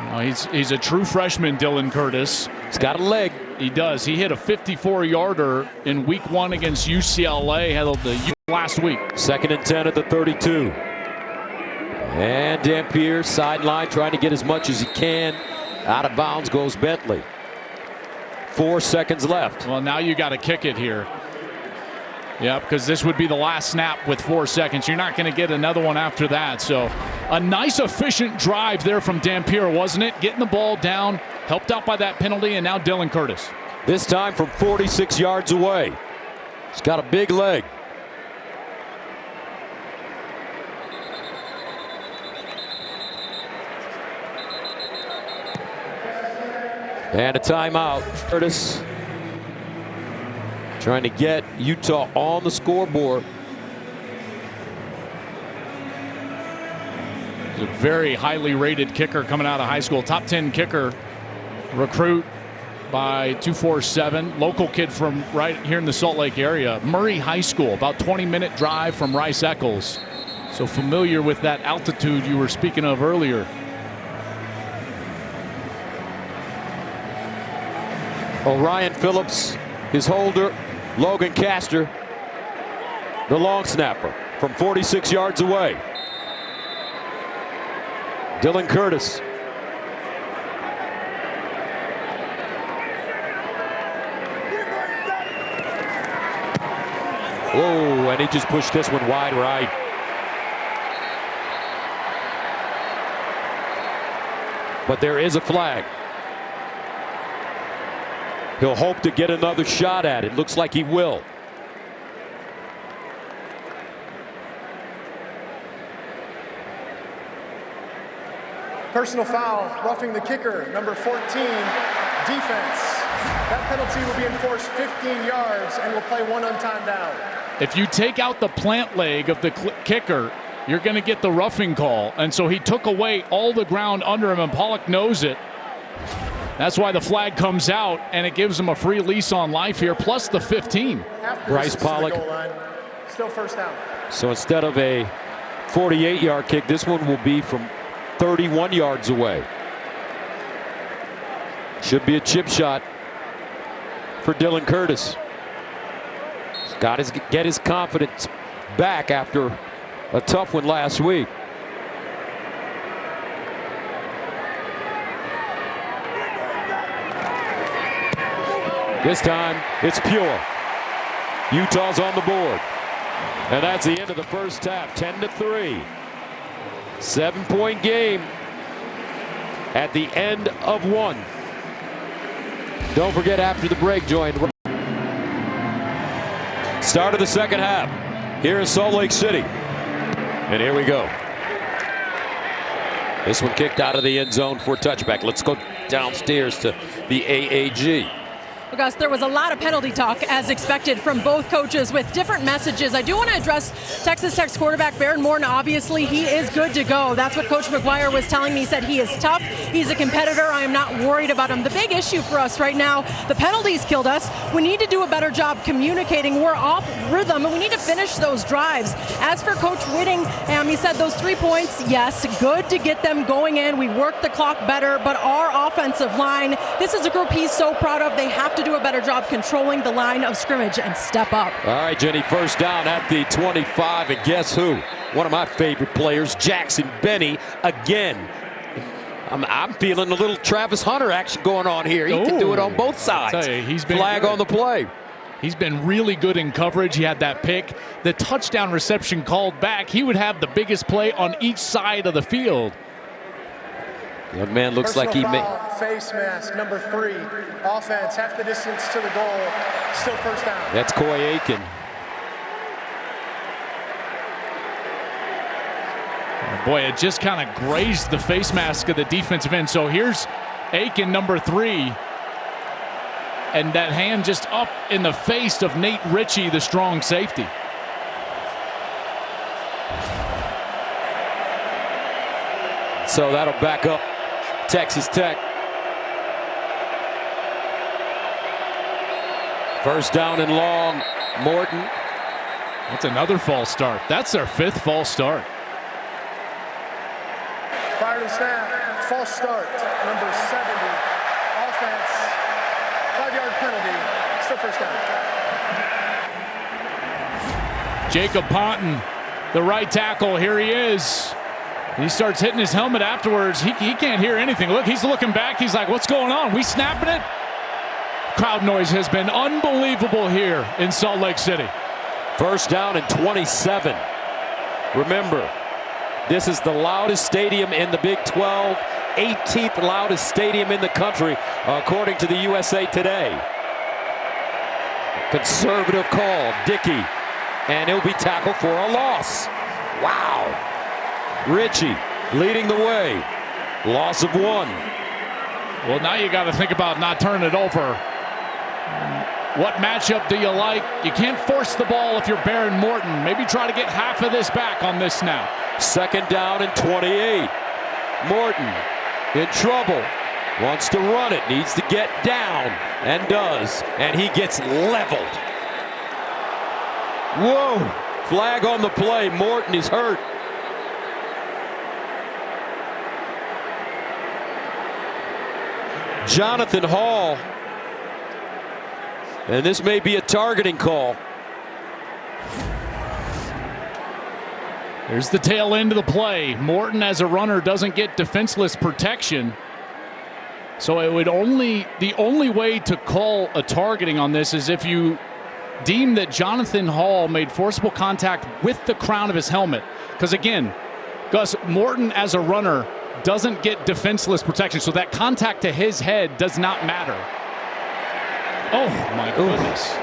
Well, he's a true freshman, Dylan Curtis. He's got a leg. He does. He hit a 54-yarder in week 1 against UCLA, held the last week. 2nd and 10 at the 32. And Dampier sideline trying to get as much as he can. Out of bounds goes Bentley. 4 seconds left. Well, now you got to kick it here. Yeah, because this would be the last snap with 4 seconds. You're not going to get another one after that. So a nice, efficient drive there from Dampier, wasn't it? Getting the ball down, helped out by that penalty, and now Dylan Curtis. This time from 46 yards away. He's got a big leg. And a timeout. Curtis trying to get Utah on the scoreboard. He's a very highly rated kicker coming out of high school. Top 10 kicker recruit by 247. Local kid from right here in the Salt Lake area. Murray High School, about 20-minute drive from Rice Eccles. So familiar with that altitude you were speaking of earlier. Orion Phillips, his holder. Logan Castor, the long snapper from 46 yards away. Dylan Curtis. Whoa, and he just pushed this one wide right. But there is a flag. He'll hope to get another shot at it. Looks like he will. Personal foul, roughing the kicker, number 14, defense. That penalty will be enforced 15 yards and will play 1 untimed down. If you take out the plant leg of the kicker, you're going to get the roughing call. And so he took away all the ground under him, and Pollock knows it. That's why the flag comes out, and it gives him a free lease on life here, plus the 15. Bryce Pollock. Still first down. So instead of a 48-yard kick, this one will be from 31 yards away. Should be a chip shot for Dylan Curtis. He's got to get his confidence back after a tough one last week. This time it's pure. Utah's on the board. And that's the end of the first half, 10-3. 7-point game at the end of one. Don't forget, after the break, join. Start of the second half here in Salt Lake City. And here we go. This one kicked out of the end zone for a touchback. Let's go downstairs to the AAG. Gus, there was a lot of penalty talk, as expected, from both coaches with different messages. I do want to address Texas Tech's quarterback, Baron Morton. Obviously, he is good to go. That's what Coach McGuire was telling me. He said he is tough. He's a competitor. I am not worried about him. The big issue for us right now, the penalties killed us. We need to do a better job communicating. We're off rhythm, and we need to finish those drives. As for Coach Whitting, he said those 3 points, yes, good to get them going in. We worked the clock better, but our offensive line, this is a group he's so proud of. They have to do a better job controlling the line of scrimmage and step up. All right, Jenny, first down at the 25, and guess who? One of my favorite players, Jackson Benny, again. I'm feeling a little Travis Hunter action going on here. He can do it on both sides. I tell you, he's been flag good on the play. He's been really good in coverage. He had that pick. The touchdown reception called back. He would have the biggest play on each side of the field. Young man looks like he may. Face mask, number 3. Offense, half the distance to the goal. Still first down. That's Coy Aiken. Oh boy, it just kind of grazed the face mask of the defensive end. So here's Aiken, number 3. And that hand just up in the face of Nate Ritchie, the strong safety. So that'll back up Texas Tech. First down and long, Morton. That's another false start. That's their 5th false start. Prior to snap, false start, number 70. Offense, 5-yard penalty, still first down. Jacob Ponton, the right tackle, here he is. He starts hitting his helmet afterwards. He can't hear anything. Look, he's looking back. He's like, what's going on? We snapping it? Crowd noise has been unbelievable here in Salt Lake City. First down and 27. Remember, this is the loudest stadium in the Big 12, 18th loudest stadium in the country, according to the USA Today. Conservative call, Dickey, and he'll be tackled for a loss. Wow. Ritchie leading the way. Loss of 1. Well, now you got to think about not turning it over. What matchup do you like? You can't force the ball if you're Baron Morton. Maybe try to get half of this back on this snap. Second down and 28. Morton in trouble. Wants to run it. Needs to get down. And does. And he gets leveled. Whoa. Flag on the play. Morton is hurt. Jonathan Hall. And this may be a targeting call. Here's the tail end of the play. Morton, as a runner, doesn't get defenseless protection. So it would the only way to call a targeting on this is if you deem that Jonathan Hall made forcible contact with the crown of his helmet. Because again, Gus, Morton as a runner doesn't get defenseless protection. So that contact to his head does not matter. Oh my goodness.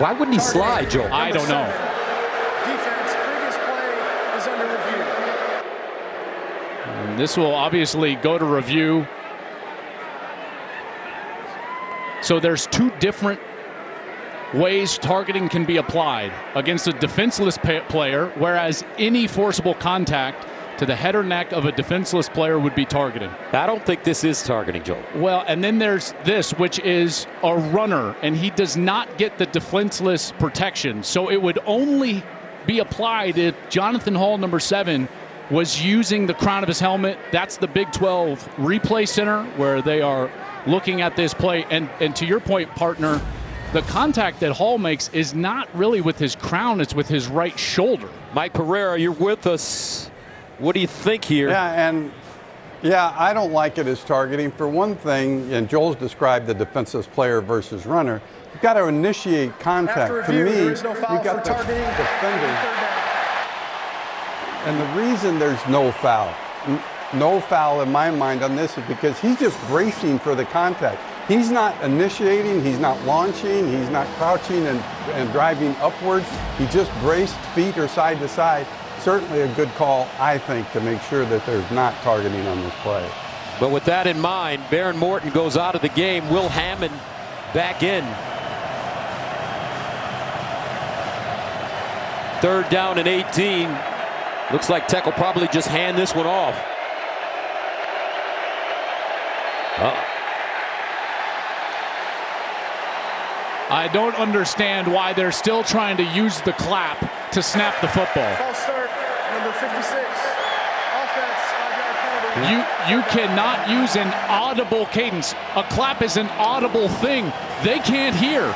Why wouldn't he slide, Joel? I don't know. Defense, previous play is under review. And this will obviously go to review. So there's two different ways targeting can be applied against a defenseless player, whereas any forcible contact to the head or neck of a defenseless player would be targeting. I don't think this is targeting, Joel. Well, and then there's this, which is a runner, and he does not get the defenseless protection. So it would only be applied if Jonathan Hall, number 7, was using the crown of his helmet. That's the Big 12 replay center where they are looking at this play. And to your point, partner, the contact that Hall makes is not really with his crown, it's with his right shoulder. Mike Pereira, you're with us. What do you think here? Yeah, I don't like it as targeting. For one thing, and Joel's described the defenseless player versus runner, you've got to initiate contact. After review, to me, there is no foul you've got for targeting. the defender. And the reason there's no foul in my mind on this is because he's just bracing for the contact. He's not initiating, he's not launching, he's not crouching and driving upwards. He just braced, feet or side to side. Certainly a good call, I think, to make sure that there's not targeting on this play. But with that in mind, Baron Morton goes out of the game. Will Hammond back in. 3rd down and 18. Looks like Tech will probably just hand this one off. I don't understand why they're still trying to use the clap to snap the football. False start, number 56. Offense, 5-yard penalty. You cannot use an audible cadence. A clap is an audible thing. They can't hear.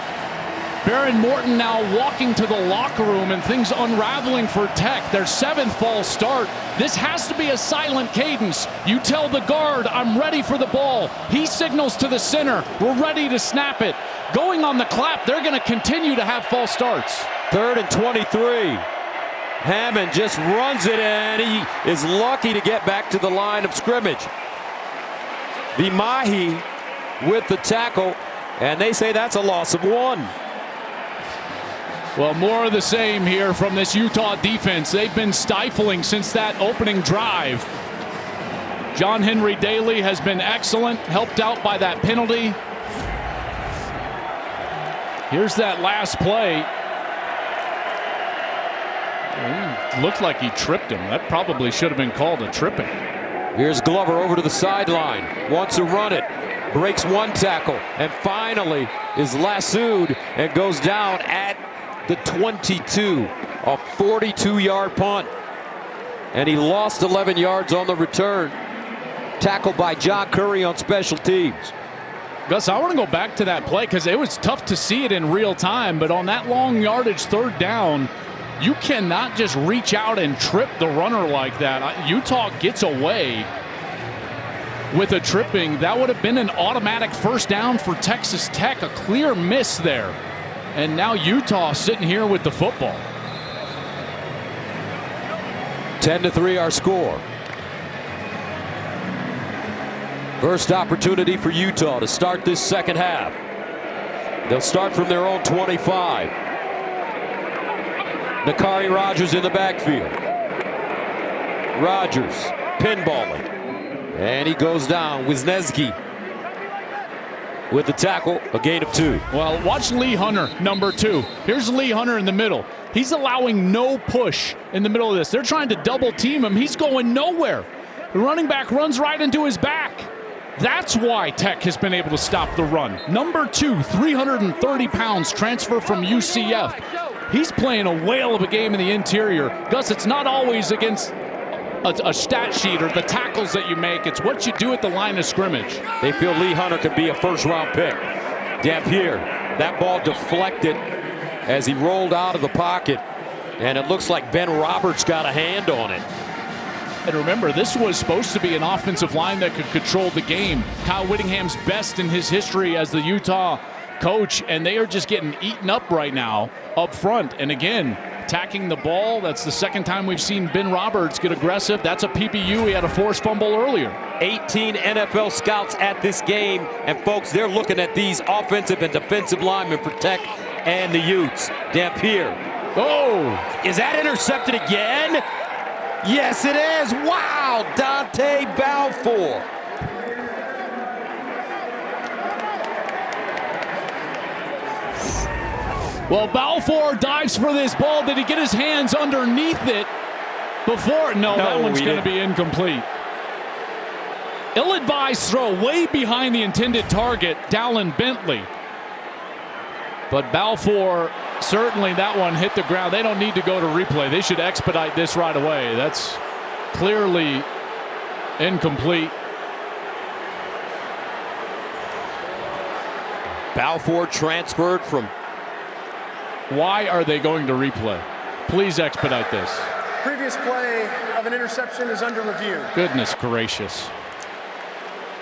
Baron Morton now walking to the locker room and things unraveling for Tech. Their 7th false start. This has to be a silent cadence. You tell the guard, I'm ready for the ball. He signals to the center, we're ready to snap it. Going on the clap, they're going to continue to have false starts. 3rd and 23. Hammond just runs it, and he is lucky to get back to the line of scrimmage. Vimahi with the tackle, and they say that's a loss of 1. Well, more of the same here from this Utah defense. They've been stifling since that opening drive. John Henry Daly has been excellent, helped out by that penalty. Here's that last play. Looked like he tripped him. That probably should have been called a tripping. Here's Glover over to the sideline. Wants to run it. Breaks one tackle and finally is lassoed and goes down at the 22. A 42-yard punt. And he lost 11 yards on the return. Tackled by John Curry on special teams. Gus, I want to go back to that play because it was tough to see it in real time, but on that long yardage 3rd down, you cannot just reach out and trip the runner like that. Utah gets away with a tripping. That would have been an automatic 1st down for Texas Tech, a clear miss there. And now Utah sitting here with the football. 10-3 our score. First opportunity for Utah to start this 2nd half. They'll start from their own 25. Nakari Rogers in the backfield. Rogers pinballing. And he goes down. Wisniewski with the tackle, a gain of 2. Well, watch Lee Hunter, number 2. Here's Lee Hunter in the middle. He's allowing no push in the middle of this. They're trying to double team him. He's going nowhere. The running back runs right into his back. That's why Tech has been able to stop the run. Number 2, 330 pounds, transfer from UCF. He's playing a whale of a game in the interior. Gus, it's not always against a stat sheet or the tackles that you make. It's what you do at the line of scrimmage. They feel Lee Hunter could be a 1st-round pick. Dampier, that ball deflected as he rolled out of the pocket. And it looks like Ben Roberts got a hand on it. And remember, this was supposed to be an offensive line that could control the game. Kyle Whittingham's best in his history as the Utah coach, and they are just getting eaten up right now up front. And again, attacking the ball. That's the 2nd time we've seen Ben Roberts get aggressive. That's a PBU. He had a forced fumble earlier. 18 NFL scouts at this game. And folks, they're looking at these offensive and defensive linemen for Tech and the Utes. Dampier. Oh! Is that intercepted again? Yes, it is. Wow, Dante Balfour. Well, Balfour dives for this ball. Did he get his hands underneath it before? No, that one's going to be incomplete. Ill-advised throw way behind the intended target, Dallin Bentley. But Balfour, certainly that one hit the ground. They don't need to go to replay. They should expedite this right away. That's clearly incomplete. Balfour transferred from. Why are they going to replay? Please expedite this. Previous play of an interception is under review. Goodness gracious.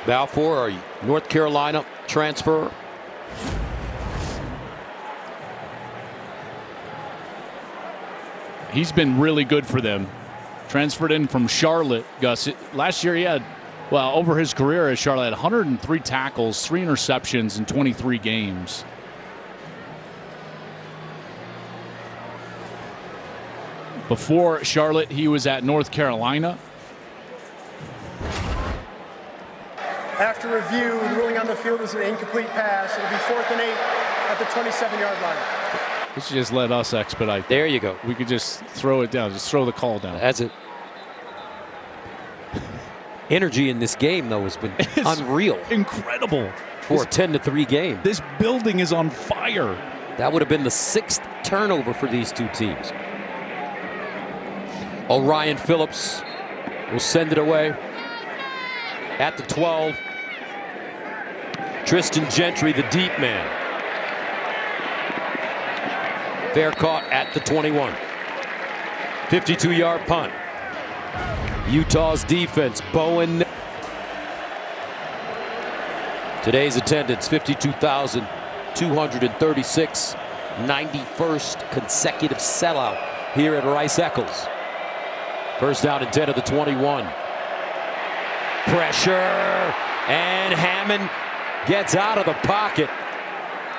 Balfour, a North Carolina transfer. He's been really good for them. Transferred in from Charlotte, Gus. Last year he had, well, over his career at Charlotte, 103 tackles, 3 interceptions in 23 games. Before Charlotte, he was at North Carolina. After review, the ruling on the field is an incomplete pass. It'll be 4th and 8 at the 27-yard line. They should just let us expedite. There you go. We could just throw it down. Just throw the call down. That's it. Energy in this game, though, has been unreal. Incredible. For a 10-3 game. This building is on fire. That would have been the 6th turnover for these two teams. Orion Phillips will send it away at the 12. Tristan Gentry, the deep man. Fair caught at the 21. 52-yard punt. Utah's defense, Bowen. Today's attendance, 52,236. 91st consecutive sellout here at Rice-Eccles. First down and 10 of the 21. Pressure, and Hammond gets out of the pocket,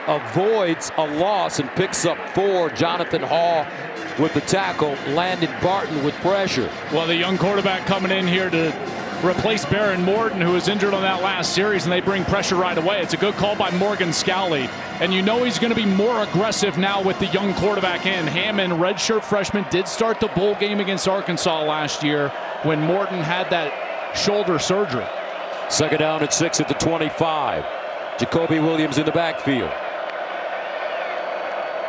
avoids a loss, and picks up 4. Jonathan Hall with the tackle. Landon Barton with pressure. Well, the young quarterback coming in here to replace Baron Morton, who was injured on that last series, and they bring pressure right away. It's a good call by Morgan Scally, and you know he's going to be more aggressive now with the young quarterback in. Hammond, redshirt freshman, did start the bowl game against Arkansas last year when Morton had that shoulder surgery. Second down and 6 at the 25. Jacoby Williams in the backfield.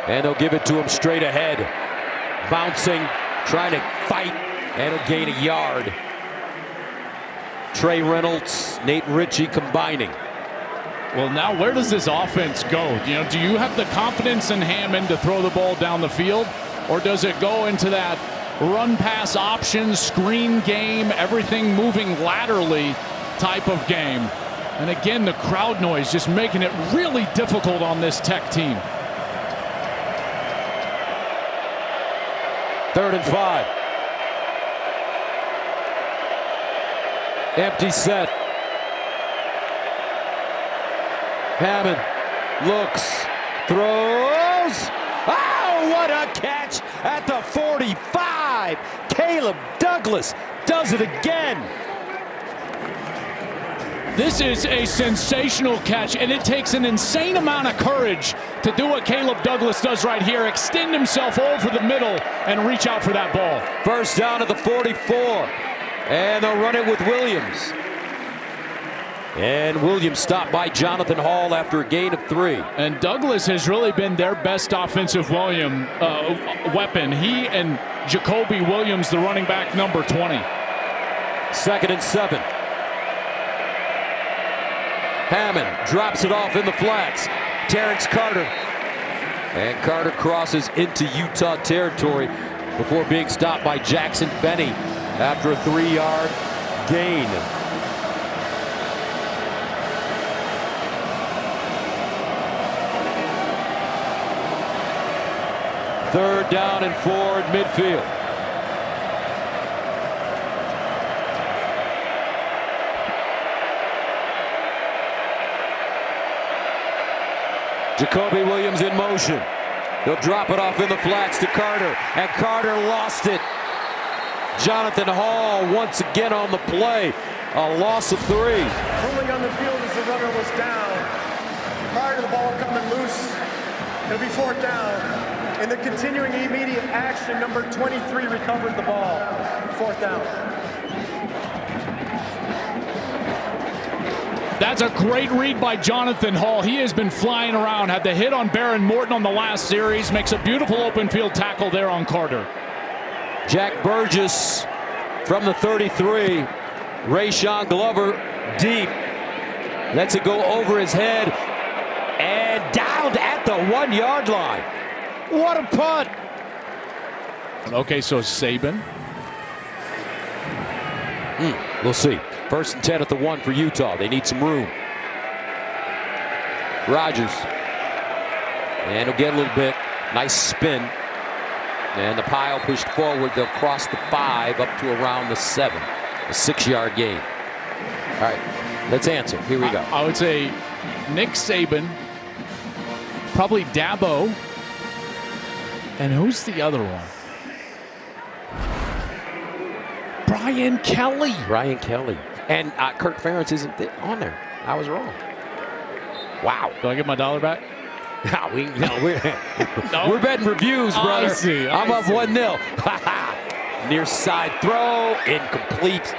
And they'll give it to him straight ahead. Bouncing, trying to fight, and he'll gain a yard. Trey Reynolds, Nate Ritchie combining. Well, now where does this offense go? Do you have the confidence in Hammond to throw the ball down the field, or does it go into that run pass option, screen game, everything moving laterally type of game? And again, the crowd noise just making it really difficult on this Tech team. 3rd and 5. Empty set. Hammond looks, throws. Oh, what a catch at the 45. Caleb Douglas does it again. This is a sensational catch, and it takes an insane amount of courage to do what Caleb Douglas does right here, extend himself over the middle and reach out for that ball. First down at the 44. And they'll run it with Williams. And Williams stopped by Jonathan Hall after a gain of 3. And Douglas has really been their best offensive weapon. He and Jacoby Williams, the running back, number 20. 2nd and 7. Hammond drops it off in the flats. Terrence Carter. And Carter crosses into Utah territory before being stopped by Jackson Benny after a 3-yard gain. Third down and 4 at midfield. Jacoby Williams in motion. He'll drop it off in the flats to Carter, and Carter lost it. Jonathan Hall once again on the play. A loss of 3. Pulling on the field as the runner was down. Prior to the ball coming loose, it'll be 4th down. In the continuing immediate action, number 23 recovered the ball. 4th down. That's a great read by Jonathan Hall. He has been flying around. Had the hit on Baron Morton on the last series. Makes a beautiful open field tackle there on Carter. Jack Burgess from the 33. Rayshon Glover deep. Lets it go over his head. And down at the 1-yard line. What a punt. Okay, so Saban. We'll see. 1st and 10 at the 1 for Utah. They need some room. Rodgers. And he'll get a little bit. Nice spin. And the pile pushed forward. They'll cross the 5 up to around the 7. A 6-yard gain. All right, let's answer. Here we go. I would say Nick Saban, probably Dabo, and who's the other one? Brian Kelly. Brian Kelly. And Kirk Ferentz isn't on there. I was wrong. Wow. Do I get my $1 back? We're betting reviews, brother. I see. I'm up 1-0. Near side throw, incomplete.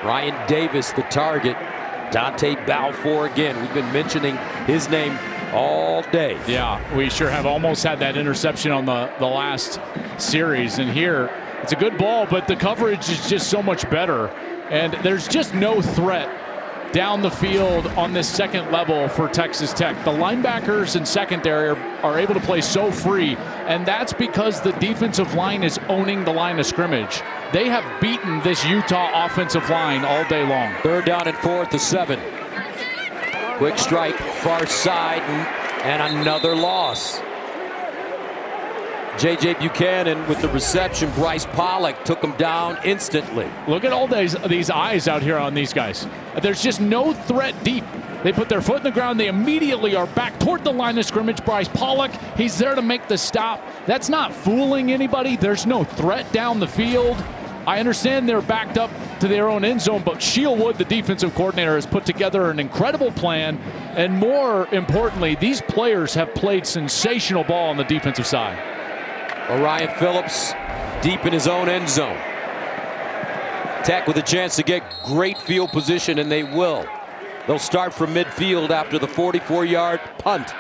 Ryan Davis, the target. Dante Balfour again. We've been mentioning his name all day. Yeah, we sure have. Almost had that interception on the last series. And here, it's a good ball, but the coverage is just so much better. And there's just no threat down the field on this second level for Texas Tech. The linebackers and secondary are able to play so free, and that's because the defensive line is owning the line of scrimmage. They have beaten this Utah offensive line all day long. 3rd down and 4th to 7. Quick strike, far side, and another loss. J.J. Buchanan with the reception. Bryce Pollock took him down instantly. Look at all these eyes out here on these guys. There's just no threat deep. They put their foot in the ground. They immediately are back toward the line of scrimmage. Bryce Pollock, he's there to make the stop. That's not fooling anybody. There's no threat down the field. I understand they're backed up to their own end zone, but Shieldwood, the defensive coordinator, has put together an incredible plan. And more importantly, these players have played sensational ball on the defensive side. Orion Phillips deep in his own end zone. Tech with a chance to get great field position, and they will. They'll start from midfield after the 44-yard punt.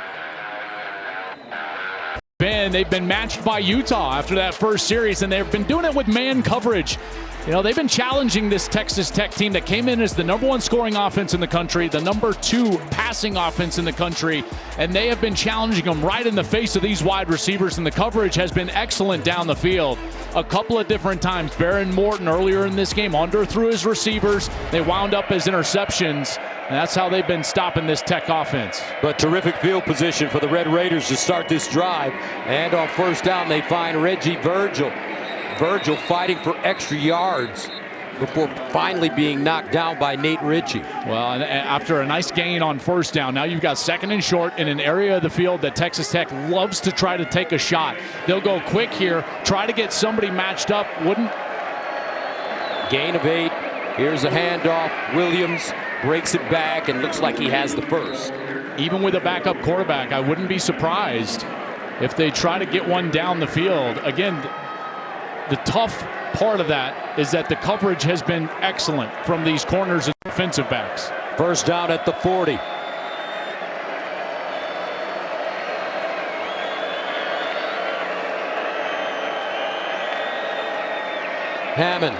They've been matched by Utah after that first series, and they've been doing it with man coverage. You know, they've been challenging this Texas Tech team that came in as the #1 scoring offense in the country, the #2 passing offense in the country, and they have been challenging them right in the face of these wide receivers, and the coverage has been excellent down the field. A couple of different times, Baron Morton earlier in this game underthrew his receivers. They wound up as interceptions, and that's how they've been stopping this Tech offense. But terrific field position for the Red Raiders to start this drive, and on 1st down they find Reggie Virgil. Virgil fighting for extra yards before finally being knocked down by Nate Ritchie. Well, and after a nice gain on 1st down, now you've got 2nd and short in an area of the field that Texas Tech loves to try to take a shot. They'll go quick here, try to get somebody matched up. Gain of 8. Here's a handoff. Williams breaks it back and looks like he has the first. Even with a backup quarterback, I wouldn't be surprised if they try to get one down the field. Again, the tough part of that is that the coverage has been excellent from these corners and defensive backs. 1st down at the 40. Hammond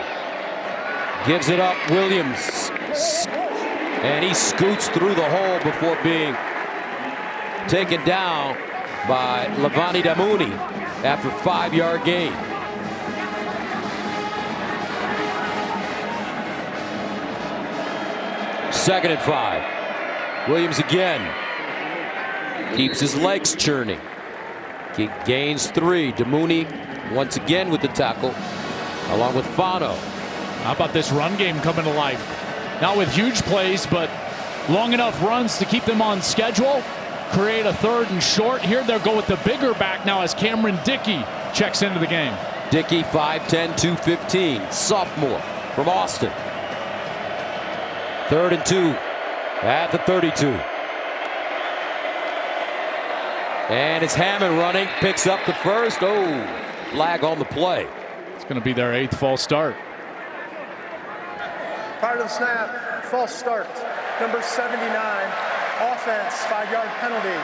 gives it up. Williams. And he scoots through the hole before being taken down by Levani Damuni after 5-yard gain. Second and 5. Williams again. Keeps his legs churning. He gains 3. Damuni once again with the tackle, along with Fano. How about this run game coming to life? Not with huge plays, but long enough runs to keep them on schedule. Create a 3rd and short. Here they'll go with the bigger back now as Cameron Dickey checks into the game. Dickey, 5'10", 215, sophomore from Austin. 3rd and 2 at the 32. And it's Hammond running, picks up the first. Oh, flag on the play. It's going to be their 8th false start. Prior to the snap, false start. Number 79, offense, 5-yard penalty,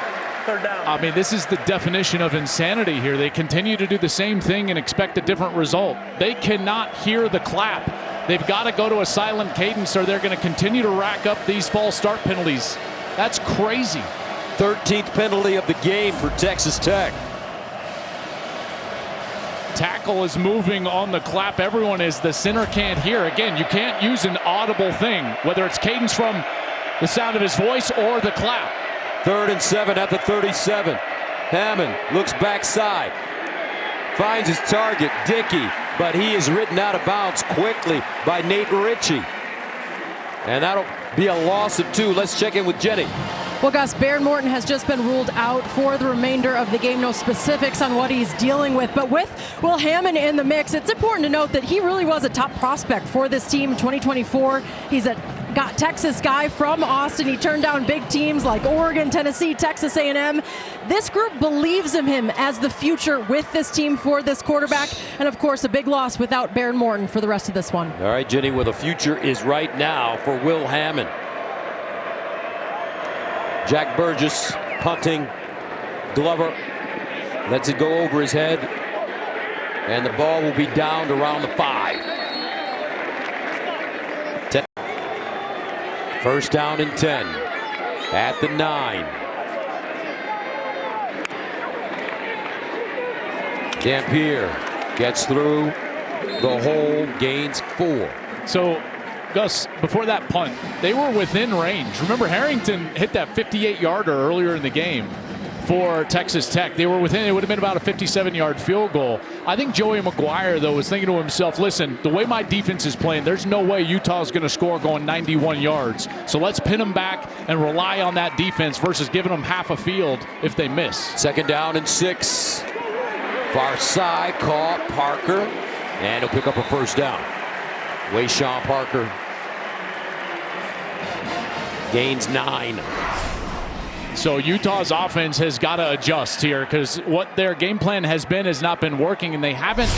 3rd down. I mean, this is the definition of insanity here. They continue to do the same thing and expect a different result. They cannot hear the clap. They've got to go to a silent cadence or they're going to continue to rack up these false start penalties. That's crazy. 13th penalty of the game for Texas Tech. Tackle is moving on the clap. Everyone is. The center can't hear. Again, you can't use an audible thing, whether it's cadence from the sound of his voice or the clap. 3rd and 7 at the 37. Hammond looks backside. Finds his target, Dickey, but he is ridden out of bounds quickly by Nate Ritchie. And that'll be a loss of 2. Let's check in with Jenny. Well, Gus, Baron Morton has just been ruled out for the remainder of the game. No specifics on what he's dealing with. But with Will Hammond in the mix, it's important to note that he really was a top prospect for this team in 2024. He's a Texas guy from Austin. He turned down big teams like Oregon, Tennessee, Texas A&M. This group believes in him as the future with this team for this quarterback. And, of course, a big loss without Baron Morton for the rest of this one. All right, Jenny, well, the future is right now for Will Hammond. Jack Burgess punting. Glover lets it go over his head. And the ball will be down to around the 5. 1st down and 10 at the 9. Dampier gets through the hole, gains 4. So, Gus, before that punt, they were within range. Remember, Harrington hit that 58-yarder earlier in the game for Texas Tech. They were within, it would have been about a 57-yard field goal. I think Joey McGuire, though, was thinking to himself, listen, the way my defense is playing, there's no way Utah's going to score going 91 yards. So let's pin them back and rely on that defense versus giving them half a field if they miss. 2nd down and 6. Far side, caught Parker, and he'll pick up a 1st down. Wayshawn Parker gains 9. So Utah's offense has got to adjust here because what their game plan has been has not been working, and they haven't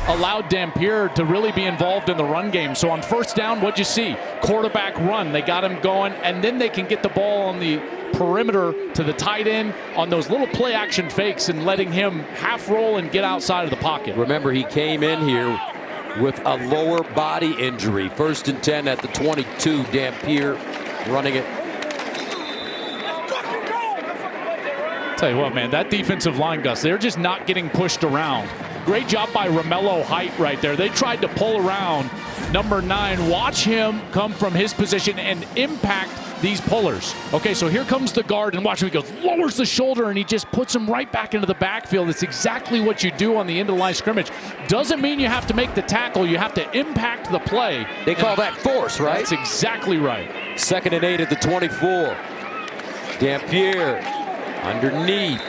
allowed Dampier to really be involved in the run game. So on 1st down, what'd you see? Quarterback run. They got him going, and then they can get the ball on the perimeter to the tight end on those little play action fakes and letting him half roll and get outside of the pocket. Remember, he came in here with a lower body injury. 1st and 10 at the 22. Dampier running it. Tell you what, man, that defensive line, Gus, they're just not getting pushed around. Great job by Romello Height right there. They tried to pull around number 9. Watch him come from his position and impact these pullers. Okay, so here comes the guard, and watch him. He goes, lowers the shoulder, and he just puts him right back into the backfield. It's exactly what you do on the end of the line scrimmage. Doesn't mean you have to make the tackle. You have to impact the play. They call that force, right? That's exactly right. 2nd and 8 at the 24. Dampier underneath.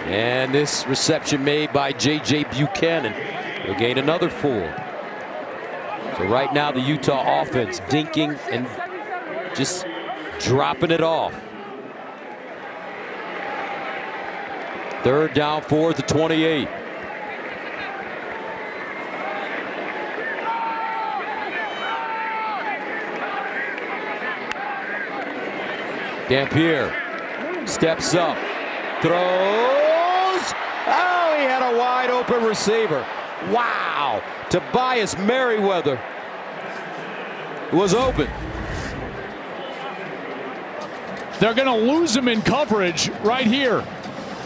And this reception made by J.J. Buchanan. He'll gain another 4. So right now the Utah offense dinking and just dropping it off. 3rd down, 4 at the 28. Dampier steps up, throws. Oh, he had a wide open receiver. Wow. Tobias Merriweather was open. They're going to lose him in coverage right here.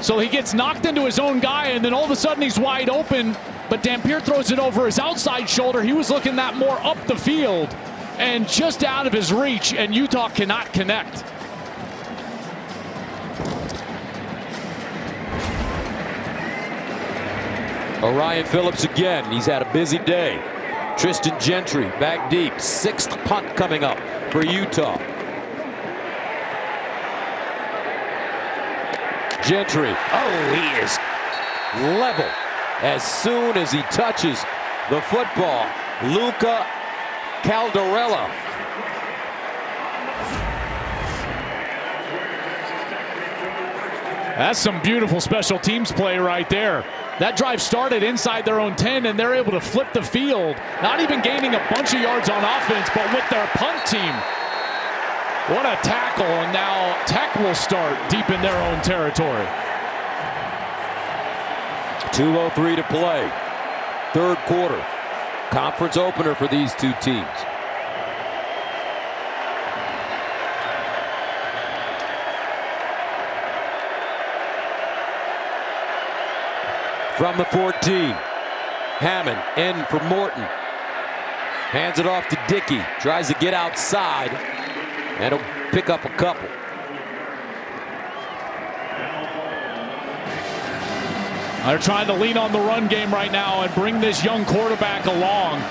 So he gets knocked into his own guy, and then all of a sudden he's wide open. But Dampier throws it over his outside shoulder. He was looking that more up the field and just out of his reach, and Utah cannot connect. Orion Phillips again. He's had a busy day. Tristan Gentry back deep. 6th punt coming up for Utah. Gentry. Oh, he is level as soon as he touches the football. Luca Caldarella. That's some beautiful special teams play right there. That drive started inside their own 10, and they're able to flip the field, not even gaining a bunch of yards on offense, but with their punt team. What a tackle, and now Tech will start deep in their own territory. 2:03 to play. Third quarter. Conference opener for these two teams. From the 14, Hammond in for Morton. Hands it off to Dickey. Tries to get outside, and he'll pick up a couple. They're trying to lean on the run game right now and bring this young quarterback along,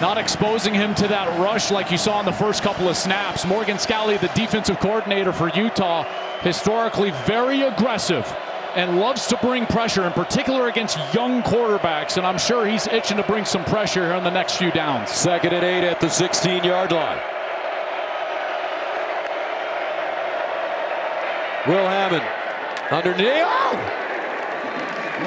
not exposing him to that rush like you saw in the first couple of snaps. Morgan Scalley, the defensive coordinator for Utah, historically very aggressive and loves to bring pressure, in particular against young quarterbacks, and I'm sure he's itching to bring some pressure here in the next few downs. 2nd and 8 at the 16-yard line. Will Hammond underneath. Oh!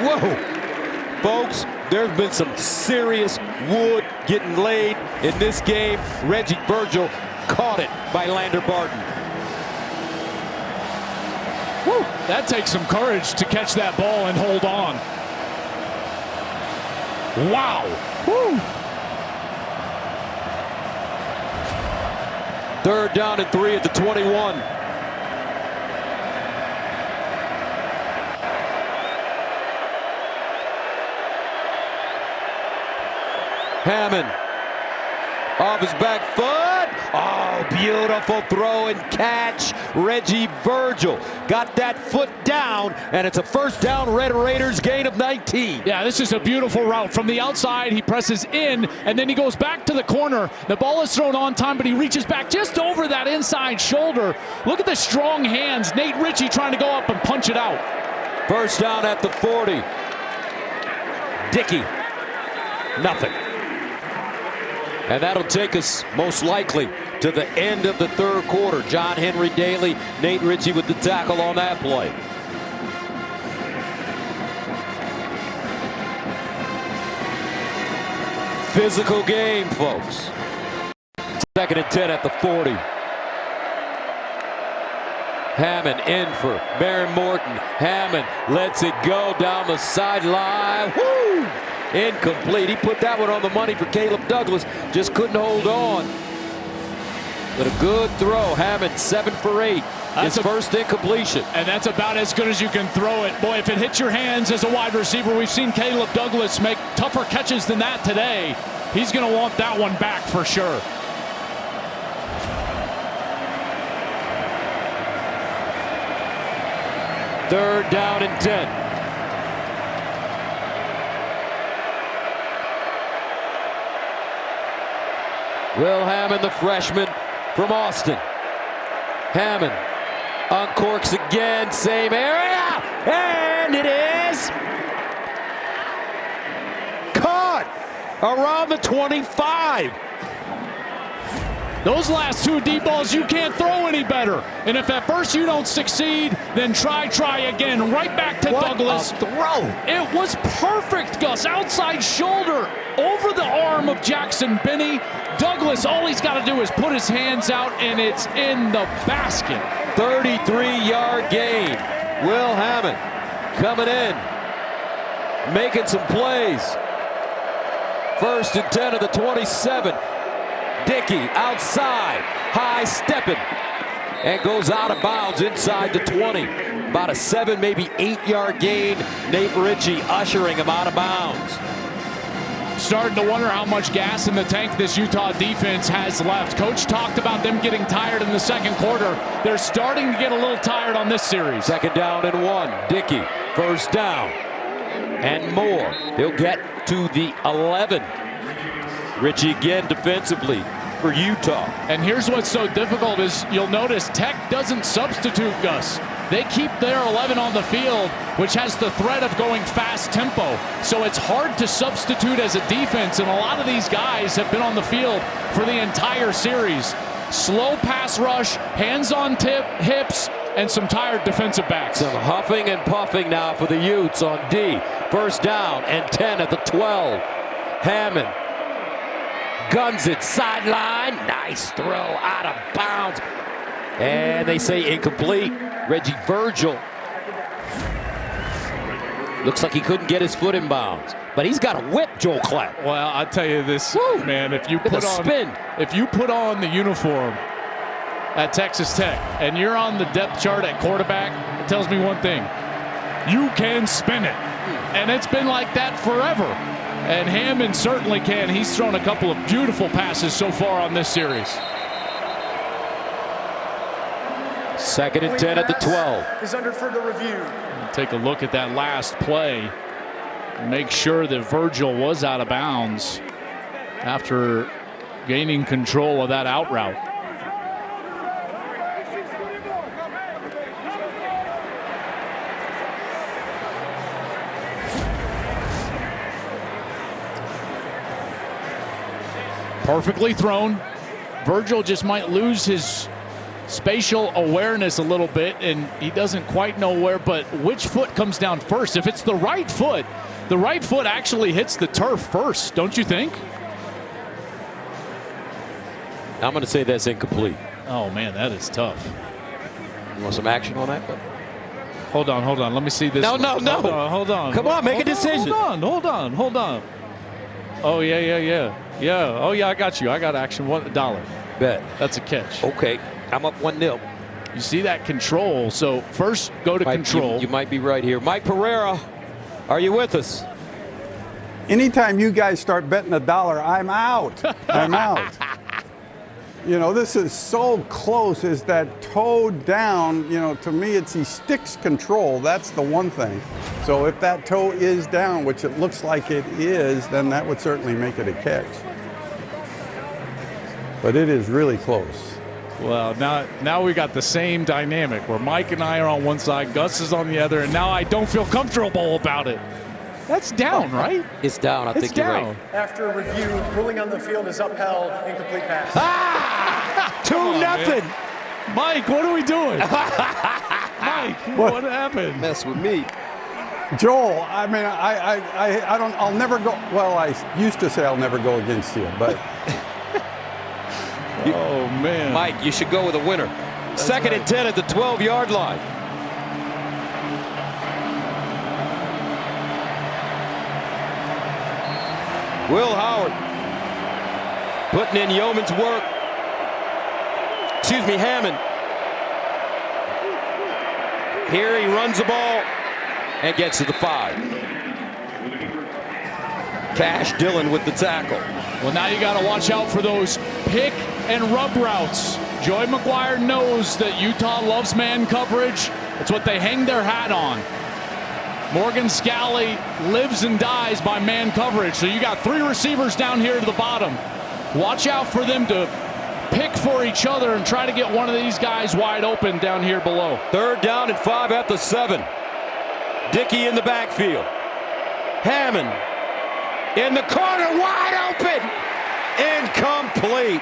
Whoa! Folks, there's been some serious wood getting laid in this game. Reggie Virgil caught it by Lander Barton. Woo. That takes some courage to catch that ball and hold on. Wow. Woo. 3rd down and 3 at the 21. Hammond off his back foot. Oh, beautiful throw and catch. Reggie Virgil got that foot down, and it's a first down. Red Raiders gain of 19. Yeah, this is a beautiful route. From the outside, he presses in, and then he goes back to the corner. The ball is thrown on time, but he reaches back just over that inside shoulder. Look at the strong hands. Nate Ritchie trying to go up and punch it out. First down at the 40. Dickey, nothing. And that'll take us most likely to the end of the third quarter. John Henry Daly, Nate Ritchie with the tackle on that play. Physical game, folks. 2nd and 10 at the 40. Hammond in for Baron Morton. Hammond lets it go down the sideline. Woo! Incomplete. He put that one on the money for Caleb Douglas. Just couldn't hold on. But a good throw. Hammond 7 for 8. His first incompletion. And that's about as good as you can throw it. Boy, if it hits your hands as a wide receiver, we've seen Caleb Douglas make tougher catches than that today. He's going to want that one back for sure. Third down and 10. Will Hammond, the freshman from Austin. Hammond uncorks again, same area, and it is caught around the 25. Those last two deep balls, you can't throw any better. And if at first you don't succeed, then try again. Right back to Douglas. What a throw. It was perfect, Gus. Outside shoulder over the arm of Jackson Benny. Douglas, all he's got to do is put his hands out, and it's in the basket. 33-yard gain. Will Hammond coming in, making some plays. 1st and 10 of the 27. Dickey outside, high stepping, and goes out of bounds inside the 20. About a 7, maybe 8-yard gain. Nate Ritchie ushering him out of bounds. Starting to wonder how much gas in the tank this Utah defense has left. Coach talked about them getting tired in the second quarter. They're starting to get a little tired on this series. 2nd down and 1. Dickey, first down and more. He'll get to the 11. Ritchie again defensively for Utah. And here's what's so difficult is you'll notice Tech doesn't substitute, Gus. They keep their 11 on the field, which has the threat of going fast tempo. So it's hard to substitute as a defense, and a lot of these guys have been on the field for the entire series. Slow pass rush, hands on tip, hips, and some tired defensive backs. Some huffing and puffing now for the Utes on D. First down and 10 at the 12. Hammond guns it sideline. Nice throw out of bounds. And they say incomplete. Reggie Virgil. Looks like he couldn't get his foot in bounds. But he's got a whip, Joel Klatt. Well, I'll tell you this, man, if you put on the uniform at Texas Tech and you're on the depth chart at quarterback, it tells me one thing. You can spin it. And it's been like that forever. And Hammond certainly can. He's thrown a couple of beautiful passes so far on this series. Second and 10 at the 12. Is under further review. Take a look at that last play. Make sure that Virgil was out of bounds after gaining control of that out route. Perfectly thrown. Virgil just might lose his spatial awareness a little bit, and he doesn't quite know where, but which foot comes down first? If it's the right foot actually hits the turf first, don't you think? I'm going to say that's incomplete. Oh, man, that is tough. You want some action on that? Hold on. Let me see this. No. Hold on. Come on, make a decision. Hold on. Oh, yeah. Oh, yeah, I got you. I got action. $1. Bet. That's a catch. Okay. I'm up 1-0. You see that control. So first go to control. You might be right here. Mike Pereira, are you with us? Anytime you guys start betting $1, I'm out. I'm out. You know, this is so close. Is that toe down? You know, to me, he sticks control. That's the one thing. So if that toe is down, which it looks like it is, then that would certainly make it a catch. But it is really close. Well, now we got the same dynamic where Mike and I are on one side, Gus is on the other, and now I don't feel comfortable about it. That's down, right? It's down. I think you're right. After review, ruling on the field is upheld. Incomplete pass. 2-0. Mike, what are we doing? Mike, what happened? Mess with me. Joel, I mean, I'll never go. Well, I used to say I'll never go against you, but. Oh, man. Mike, you should go with a winner. Second and 10 at the 12-yard line. Will Howard putting in yeoman's work. Hammond. Here he runs the ball and gets to the 5. Cash Dillon with the tackle. Well, now you got to watch out for those pick and rub routes. Joey McGuire knows that Utah loves man coverage. It's what they hang their hat on. Morgan Scalley lives and dies by man coverage. So you got 3 receivers down here to the bottom. Watch out for them to pick for each other and try to get one of these guys wide open down here below. Third down and 5 at the 7. Dickey in the backfield. Hammond in the corner, wide open. Incomplete.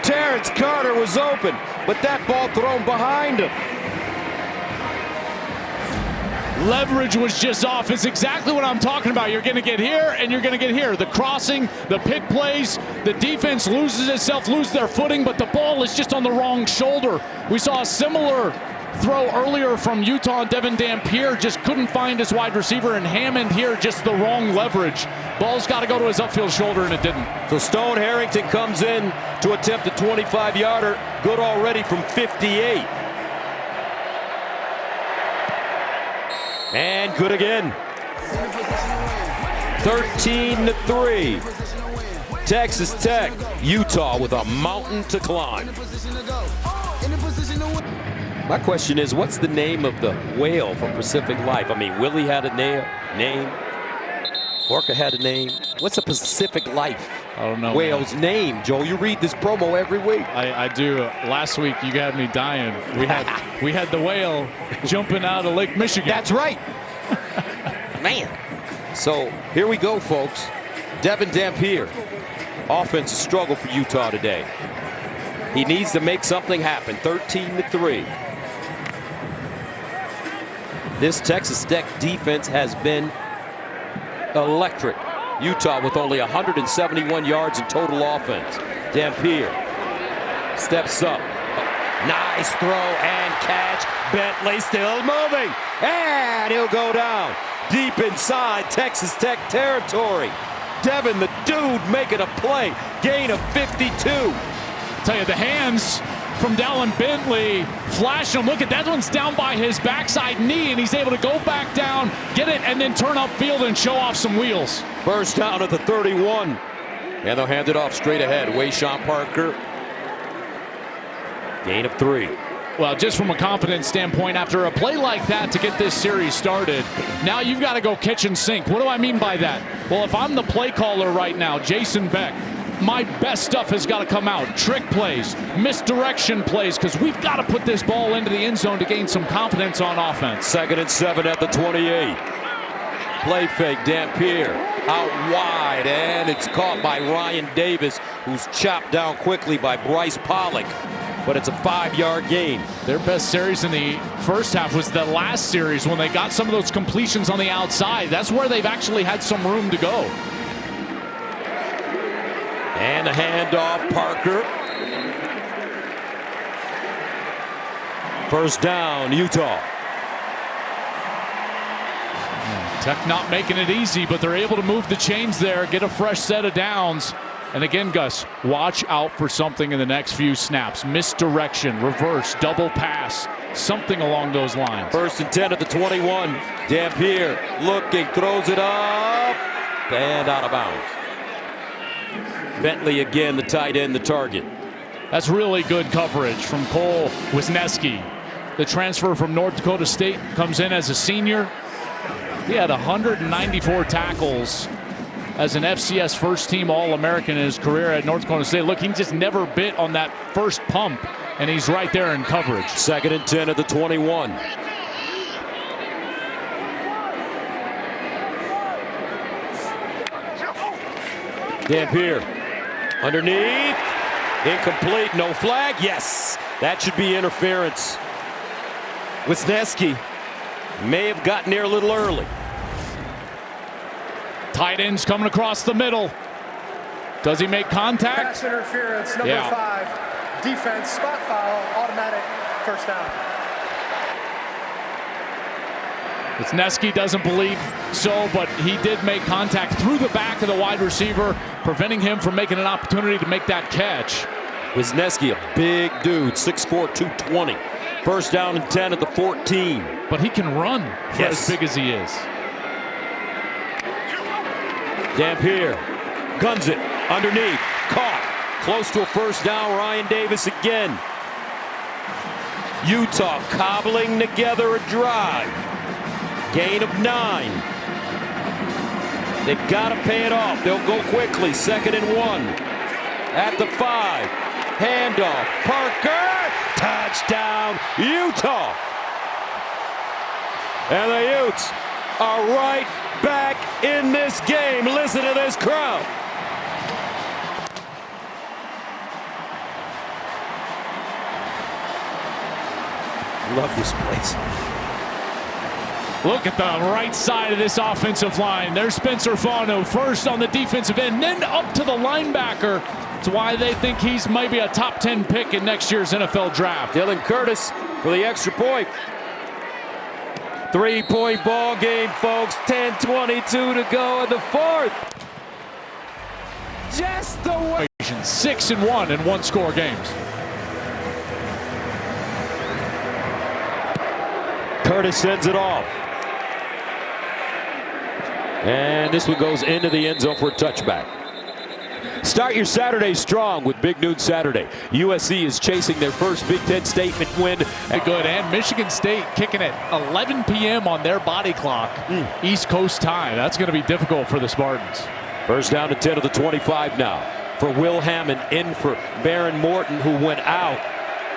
Terrence Carter was open, but that ball thrown behind him. Leverage was just off. It's exactly what I'm talking about. You're going to get here and you're going to get here. The crossing, the pick plays, the defense loses itself, lose their footing, but the ball is just on the wrong shoulder. We saw a similar throw earlier from Utah. Devin Dampier just couldn't find his wide receiver, and Hammond here just the wrong leverage. Ball's got to go to his upfield shoulder, and it didn't. So Stone Harrington comes in to attempt a 25-yarder. Good already from 58. And good again. 13-3. Texas Tech, Utah with a mountain to climb. My question is, what's the name of the whale from Pacific Life? I mean, Willie had a name. Orca had a name. What's a Pacific Life? I don't know. Whale's name, Joel. You read this promo every week. I do. Last week you had me dying. We had the whale jumping out of Lake Michigan. That's right. Man. So here we go, folks. Devin Dampier. Offensive struggle for Utah today. He needs to make something happen. 13-3. This Texas Tech defense has been electric. Utah with only 171 yards in total offense. Dampier steps up. Nice throw and catch. Bentley still moving. And he'll go down deep inside Texas Tech territory. Devin, the dude, making a play. Gain of 52. Tell you, the hands from Dallin Bentley flash him. Look at that one's down by his backside knee, and he's able to go back down, get it, and then turn upfield and show off some wheels. First down at the 31. And they'll hand it off straight ahead. Wayshawn Parker. Gain of 3. Well, just from a confidence standpoint, after a play like that to get this series started, now you've got to go catch and sink. What do I mean by that? Well, if I'm the play caller right now, Jason Beck, my best stuff has got to come out. Trick plays, misdirection plays, because we've got to put this ball into the end zone to gain some confidence on offense. 2nd and 7 at the 28. Play fake, Dampier out wide, and it's caught by Ryan Davis, who's chopped down quickly by Bryce Pollock. But it's a 5-yard gain. Their best series in the first half was the last series when they got some of those completions on the outside. That's where they've actually had some room to go. And a handoff, Parker. First down, Utah. Tech not making it easy, but they're able to move the chains there, get a fresh set of downs. And again, Gus, watch out for something in the next few snaps. Misdirection, reverse, double pass, something along those lines. 1st and 10 at the 21. Dampier looking, throws it up, and out of bounds. Bentley again, the tight end, the target. That's really good coverage from Cole Wisniewski. The transfer from North Dakota State comes in as a senior. He had 194 tackles as an FCS first-team All-American in his career at North Dakota State. Look, he just never bit on that first pump, and he's right there in coverage. 2nd and 10 at the 21. Dampier underneath, incomplete, no flag. Yes, that should be interference. Wisniewski may have gotten there a little early. Tight ends coming across the middle. Does he make contact? Pass interference, number 5. Defense, spot foul, automatic first down. Wisniewski doesn't believe so, but he did make contact through the back of the wide receiver, preventing him from making an opportunity to make that catch. Wisniewski, a big dude, 6'4", 220. First down and 10 at the 14. But he can run for as big as he is. Dampier guns it underneath, caught, close to a first down. Ryan Davis again. Utah cobbling together a drive. Gain of 9. They've got to pay it off. They'll go quickly. 2nd and 1 at the 5. Handoff, Parker, touchdown, Utah. And the Utes are right back in this game. Listen to this crowd. Love this place. Look at the right side of this offensive line. There's Spencer Fano first on the defensive end, then up to the linebacker. That's why they think he's maybe a top 10 pick in next year's NFL draft. Dylan Curtis for the extra point. 3-point ball game, folks. 10:22 to go in the 4th. Just the way. 6-1 in one-score games. Curtis sends it off. And this one goes into the end zone for a touchback. Start your Saturday strong with Big Noon Saturday. USC is chasing their first Big Ten statement win. Good, and Michigan State kicking at 11 p.m. on their body clock, East Coast time. That's going to be difficult for the Spartans. First down to 10 of the 25 now for Will Hammond, in for Baron Morton, who went out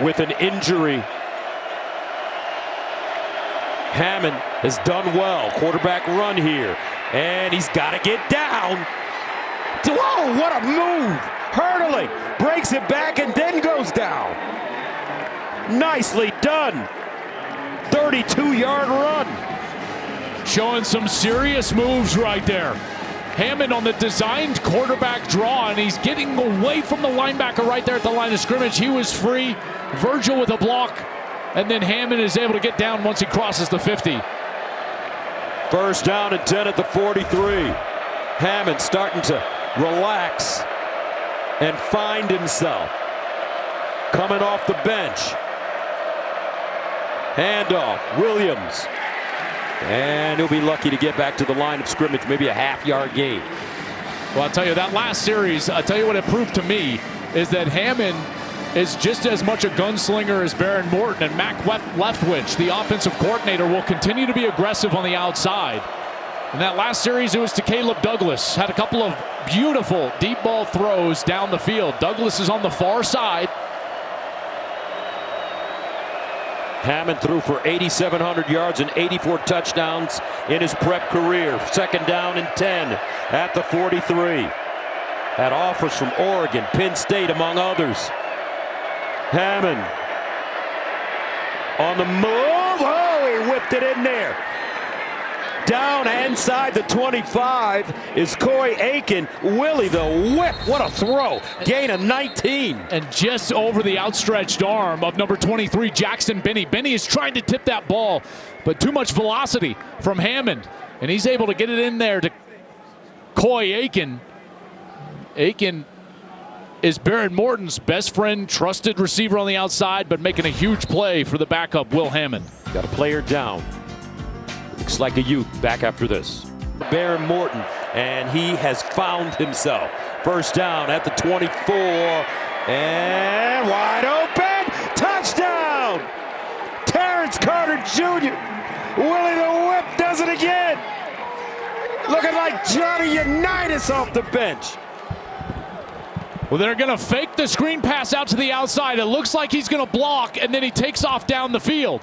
with an injury. Hammond has done well. Quarterback run here, and he's got to get down. Whoa, what a move! Hurdling, breaks it back, and then goes down. Nicely done. 32-yard run. Showing some serious moves right there. Hammond on the designed quarterback draw, and he's getting away from the linebacker right there at the line of scrimmage. He was free. Virgil with a block, and then Hammond is able to get down once he crosses the 50. First down and 10 at the 43. Hammond starting to relax and find himself. Coming off the bench. Handoff, Williams. And he'll be lucky to get back to the line of scrimmage, maybe a half-yard gain. Well, I'll tell you, that last series, I'll tell you what it proved to me is that Hammond is just as much a gunslinger as Baron Morton, and Mac Leftwich, the offensive coordinator, will continue to be aggressive on the outside. In that last series, it was to Caleb Douglas. Had a couple of beautiful deep ball throws down the field. Douglas is on the far side. Hammond threw for 8,700 yards and 84 touchdowns in his prep career. Second down and 10 at the 43. Had offers from Oregon, Penn State, among others. Hammond on the move. Oh, he whipped it in there. Down inside the 25 is Coy Aiken. Willie the whip. What a throw. Gain of 19. And just over the outstretched arm of number 23, Jackson Benny. Benny is trying to tip that ball, but too much velocity from Hammond. And he's able to get it in there to Coy Aiken. Aiken is Baron Morton's best friend, trusted receiver on the outside, but making a huge play for the backup, Will Hammond. Got a player down. Looks like a Ute back after this. Baron Morton, and he has found himself. First down at the 24, and wide open, touchdown! Terrence Carter Jr. Willie the Whip does it again. Looking like Johnny Unitas off the bench. Well, they're going to fake the screen pass out to the outside. It looks like he's going to block, and then he takes off down the field.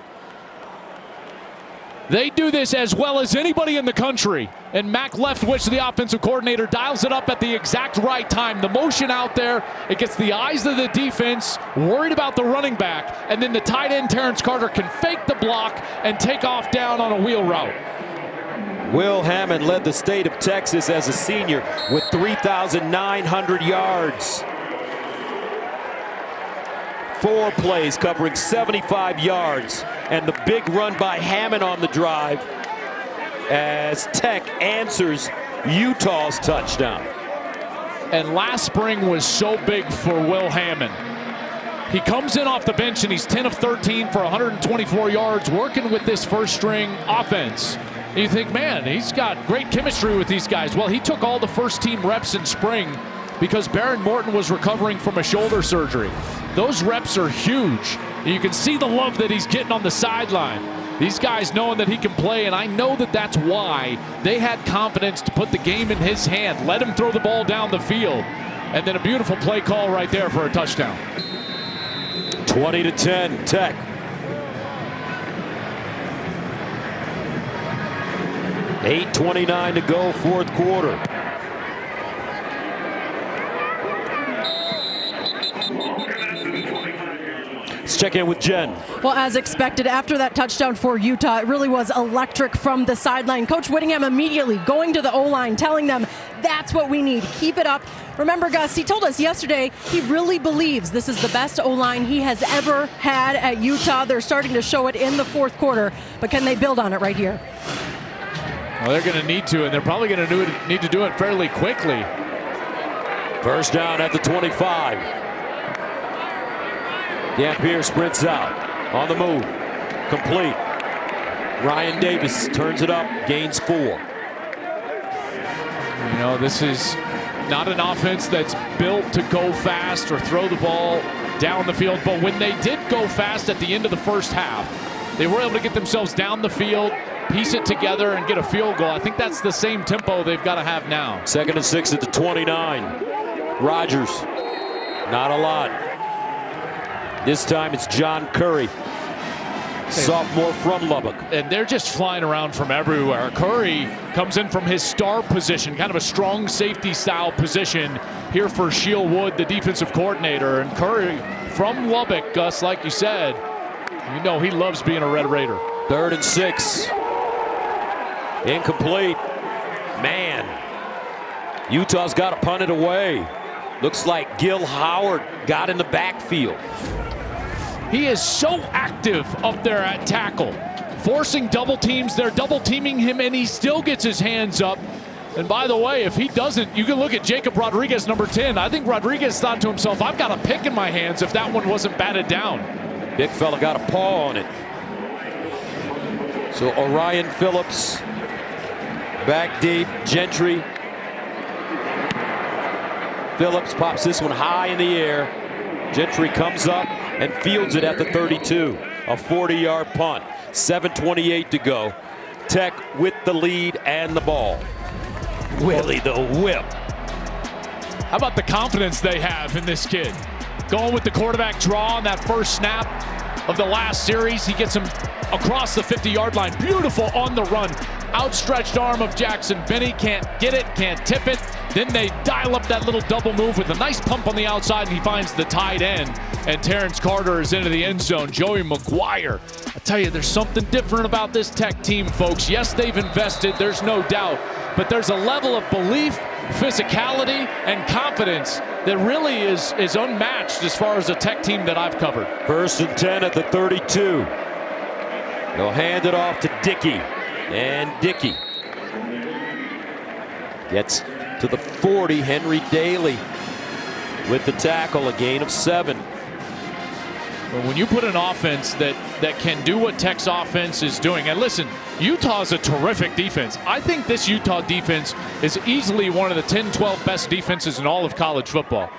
They do this as well as anybody in the country. And Mac Leftwich, the offensive coordinator, dials it up at the exact right time. The motion out there, it gets the eyes of the defense, worried about the running back, and then the tight end, Terrence Carter, can fake the block and take off down on a wheel route. Will Hammond led the state of Texas as a senior with 3,900 yards. 4 plays covering 75 yards, and the big run by Hammond on the drive as Tech answers Utah's touchdown. And last spring was so big for Will Hammond. He comes in off the bench and he's 10 of 13 for 124 yards working with this first string offense. And you think, man, he's got great chemistry with these guys. Well, he took all the first team reps in spring because Baron Morton was recovering from a shoulder surgery. Those reps are huge. You can see the love that he's getting on the sideline. These guys knowing that he can play, and I know that that's why they had confidence to put the game in his hand, let him throw the ball down the field, and then a beautiful play call right there for a touchdown. 20-10, Tech. $8:29 to go, fourth quarter. Let's check in with Jen. Well, as expected, after that touchdown for Utah, it really was electric from the sideline. Coach Whittingham immediately going to the O-line, telling them that's what we need. Keep it up. Remember, Gus, he told us yesterday he really believes this is the best O-line he has ever had at Utah. They're starting to show it in the fourth quarter, but can they build on it right here? Well, they're going to need to, and they're probably going to need to do it fairly quickly. First down at the 25. Dampier sprints out, on the move, complete. Ryan Davis turns it up, gains 4. You know, this is not an offense that's built to go fast or throw the ball down the field, but when they did go fast at the end of the first half, they were able to get themselves down the field, piece it together and get a field goal. I think that's the same tempo they've got to have now. 2nd and 6 at the 29. Rodgers, not a lot. This time it's John Curry, sophomore from Lubbock. And they're just flying around from everywhere. Curry comes in from his star position, kind of a strong safety style position here for Sheil Wood, the defensive coordinator. And Curry from Lubbock, Gus, like you said, you know he loves being a Red Raider. 3rd and 6. Incomplete. Man, Utah's got to punt it away. Looks like Gil Howard got in the backfield. He is so active up there at tackle, forcing double teams. They're double teaming him, and he still gets his hands up. And by the way, if he doesn't, you can look at Jacob Rodriguez, number 10. I think Rodriguez thought to himself, I've got a pick in my hands if that one wasn't batted down. Big fella got a paw on it. So Orion Phillips back deep. Gentry. Phillips pops this one high in the air. Gentry comes up and fields it at the 32. A 40-yard punt. 7:28 to go. Tech with the lead and the ball. Willie the Whip. How about the confidence they have in this kid? Going with the quarterback draw on that first snap of the last series. He gets him across the 50-yard line. Beautiful on the run. Outstretched arm of Jackson Benny. Can't get it, can't tip it. Then they dial up that little double move with a nice pump on the outside, and he finds the tight end. And Terrence Carter is into the end zone. Joey McGuire. I tell you, there's something different about this Tech team, folks. Yes, they've invested, there's no doubt. But there's a level of belief, physicality, and confidence that really is unmatched as far as a Tech team that I've covered. 1st and 10 at the 32. They'll hand it off to Dickey. And Dickey gets to the 40. Henry Daly with the tackle, a gain of 7. Well, when you put an offense that can do what Tech's offense is doing, and listen, Utah's a terrific defense. I think this Utah defense is easily one of the 10-12 best defenses in all of college football.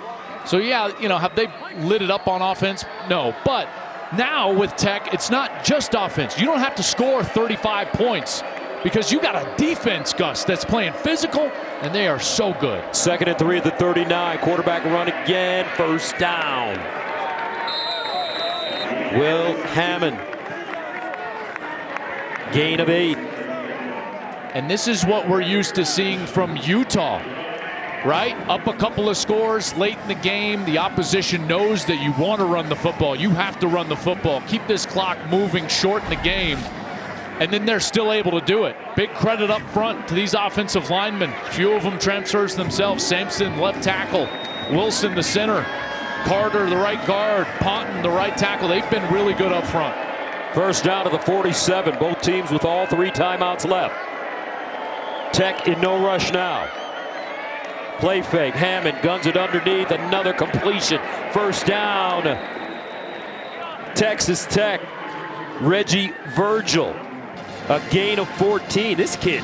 So yeah, you know, have they lit it up on offense? No, but now with Tech, it's not just offense. You don't have to score 35 points because you got a defense, Gus, that's playing physical, and they are so good. 2nd and 3 at the 39. Quarterback run again. 1st down. Will Hammond. Gain of 8. And this is what we're used to seeing from Utah, right? Up a couple of scores late in the game. The opposition knows that you want to run the football. You have to run the football. Keep this clock moving, shorten the game. And then they're still able to do it. Big credit up front to these offensive linemen. Few of them transfers themselves. Sampson, left tackle. Wilson, the center. Carter, the right guard. Ponton, the right tackle. They've been really good up front. 1st down to the 47. Both teams with all 3 timeouts left. Tech in no rush now. Play fake. Hammond guns it underneath. Another completion. 1st down. Texas Tech. Reggie Virgil. A gain of 14. This kid,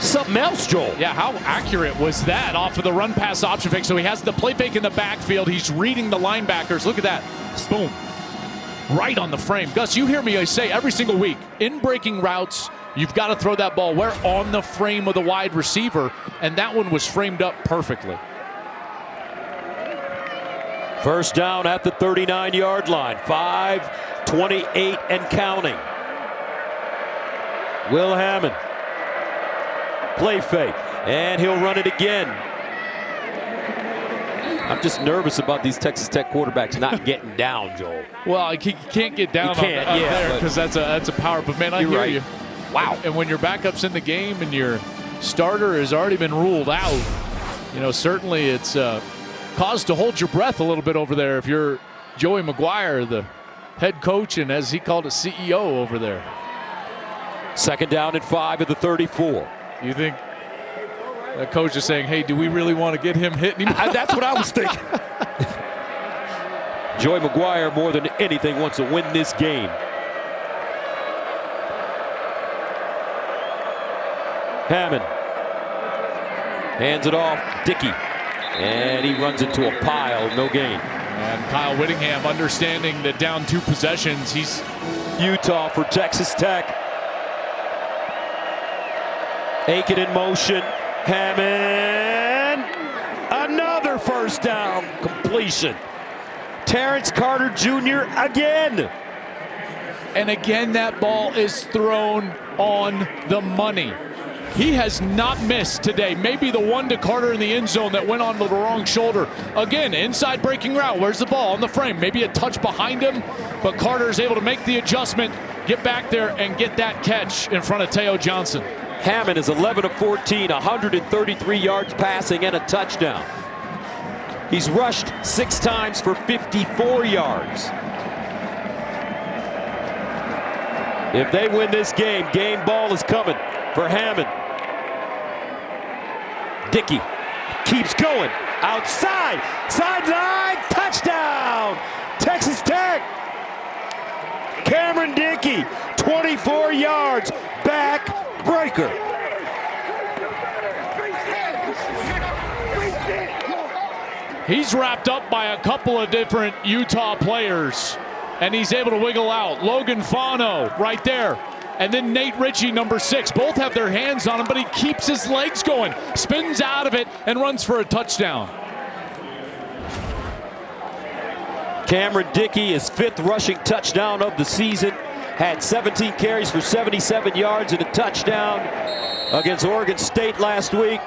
something else, Joel. Yeah, how accurate was that off of the run pass option fake? So he has the play fake in the backfield. He's reading the linebackers. Look at that. Boom. Right on the frame. Gus, you hear me say every single week, in breaking routes, you've got to throw that ball where on the frame of the wide receiver, and that one was framed up perfectly. 1st down at the 39-yard line. 5:28 and counting. Will Hammond. Play fake. And he'll run it again. I'm just nervous about these Texas Tech quarterbacks not getting down, Joel. Well, he can't get down on there because that's a power. But, man, I hear you. Wow. And when your backup's in the game and your starter has already been ruled out, you know, certainly it's cause to hold your breath a little bit over there if you're Joey McGuire, the head coach, and as he called it, CEO over there. 2nd down and 5 at the 34. You think that coach is saying, hey, do we really want to get him hit anymore? That's what I was thinking. Joey McGuire, more than anything, wants to win this game. Hammond hands it off. Dickey. And he runs into a pile. No gain. And Kyle Whittingham understanding that down 2 possessions, he's Utah for Texas Tech. Aiken in motion. Hammond. Another first down completion. Terrence Carter Jr. again. And again, that ball is thrown on the money. He has not missed today. Maybe the one to Carter in the end zone that went on the wrong shoulder. Again, inside breaking route. Where's the ball? On the frame. Maybe a touch behind him, but Carter is able to make the adjustment, get back there, and get that catch in front of Teo Johnson. Hammond is 11 of 14, 133 yards passing and a touchdown. He's rushed 6 times for 54 yards. If they win this game, game ball is coming for Hammond. Dickey keeps going. Outside. Sideline. Touchdown. Texas Tech. Cameron Dickey. 24 yards. Back breaker. He's wrapped up by a couple of different Utah players, and he's able to wiggle out. Logan Fano right there. And then Nate Ritchie, number 6. Both have their hands on him, but he keeps his legs going, spins out of it, and runs for a touchdown. Cameron Dickey, his 5th rushing touchdown of the season. Had 17 carries for 77 yards and a touchdown against Oregon State last week.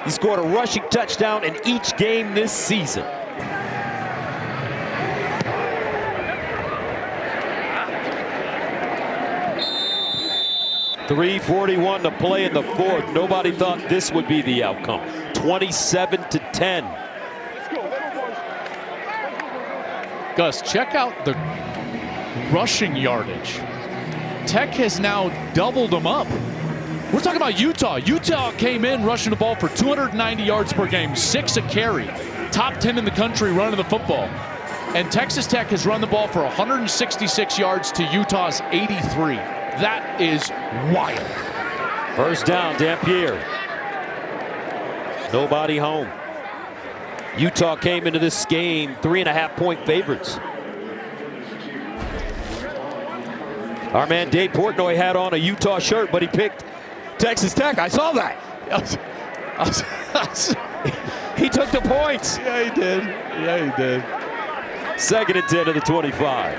He scored a rushing touchdown in each game this season. .341 to play in the 4th. Nobody thought this would be the outcome. 27-10. Gus, check out the rushing yardage. Tech has now doubled them up. We're talking about Utah. Utah came in rushing the ball for 290 yards per game, 6 a carry. Top 10 in the country running the football. And Texas Tech has run the ball for 166 yards to Utah's 83. That is wild. First down, Dampier. Nobody home. Utah came into this game 3.5-point favorites. Our man Dave Portnoy had on a Utah shirt, but he picked Texas Tech. I saw that. He took the points. Yeah, he did. Yeah, he did. 2nd and 10 to the 25.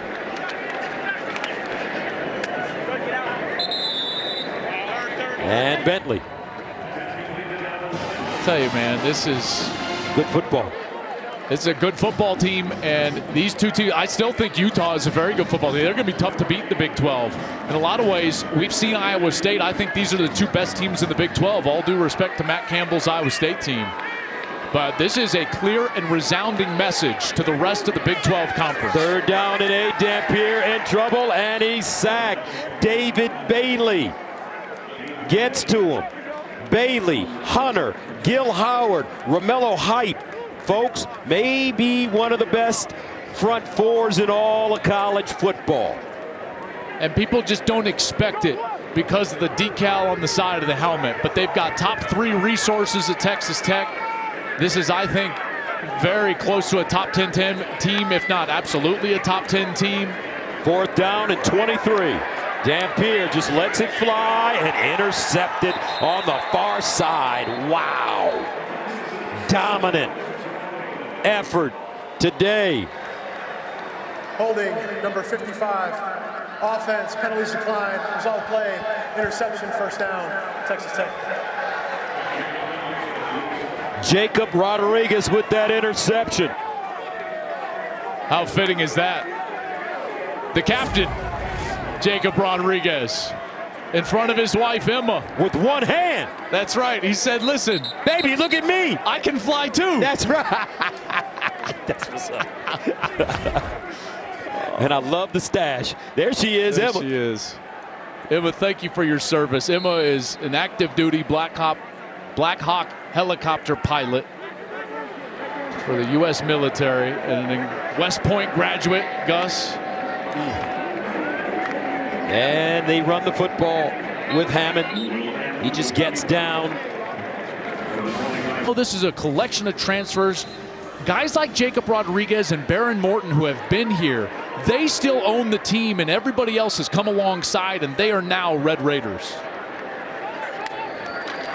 And Bentley. I'll tell you, man, this is good football. It's a good football team, and these two teams, I still think Utah is a very good football team. They're going to be tough to beat in the Big 12. In a lot of ways, we've seen Iowa State. I think these are the 2 best teams in the Big 12, all due respect to Matt Campbell's Iowa State team. But this is a clear and resounding message to the rest of the Big 12 conference. 3rd down and 8. Dampier in trouble, and he's sacked. David Bailey gets to him. Bailey, Hunter, Gil Howard, Romello Height. Folks, maybe one of the best front 4s in all of college football. And people just don't expect it because of the decal on the side of the helmet. But they've got top 3 resources at Texas Tech. This is, I think, very close to a top 10 team, if not absolutely a top 10 team. 4th down and 23. Dampier just lets it fly and intercepted on the far side. Wow. Dominant effort today. Holding number 55. Offense, penalties decline. Result play, interception, first down, Texas Tech. Jacob Rodriguez with that interception. How fitting is that? The captain, Jacob Rodriguez, in front of his wife, Emma. With one hand. That's right. He said, listen, baby, look at me. I can fly too. That's right. That's what's up. And I love the stash. There she is, there Emma. She is. Emma, thank you for your service. Emma is an active duty Black Hawk helicopter pilot for the U.S. military and a West Point graduate, Gus. And they run the football with Hammond. He just gets down. Well, this is a collection of transfers. Guys like Jacob Rodriguez and Baron Morton who have been here, they still own the team, and everybody else has come alongside, and they are now Red Raiders.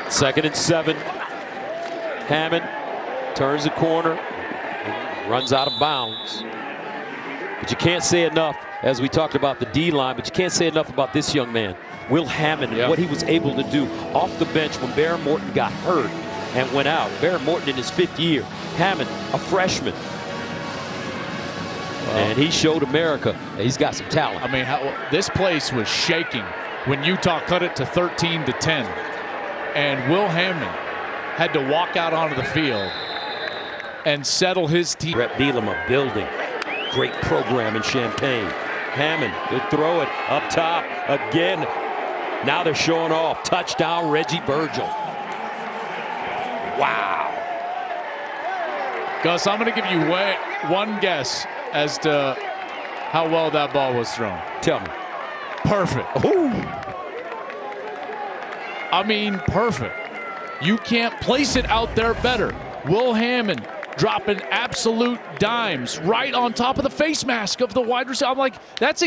2nd and 7. Hammond turns the corner and runs out of bounds. But you can't say enough, as we talked about the D-line, but you can't say enough about this young man, Will Hammond, and what he was able to do off the bench when Baron Morton got hurt and went out. Baron Morton in his 5th year. Hammond, a freshman. And he showed America that he's got some talent. I mean, this place was shaking when Utah cut it to 13-10. And Will Hammond had to walk out onto the field and settle his team. Brett Bielema building. Great program in Champaign. Hammond, he'll throw it up top again. Now they're showing off. Touchdown, Reggie Virgil. Wow. Gus, I'm going to give you one guess as to how well that ball was thrown. Tell me. Perfect. Ooh. I mean, perfect. You can't place it out there better. Will Hammond dropping absolute dimes right on top of the face mask of the wide receiver. I'm like, that's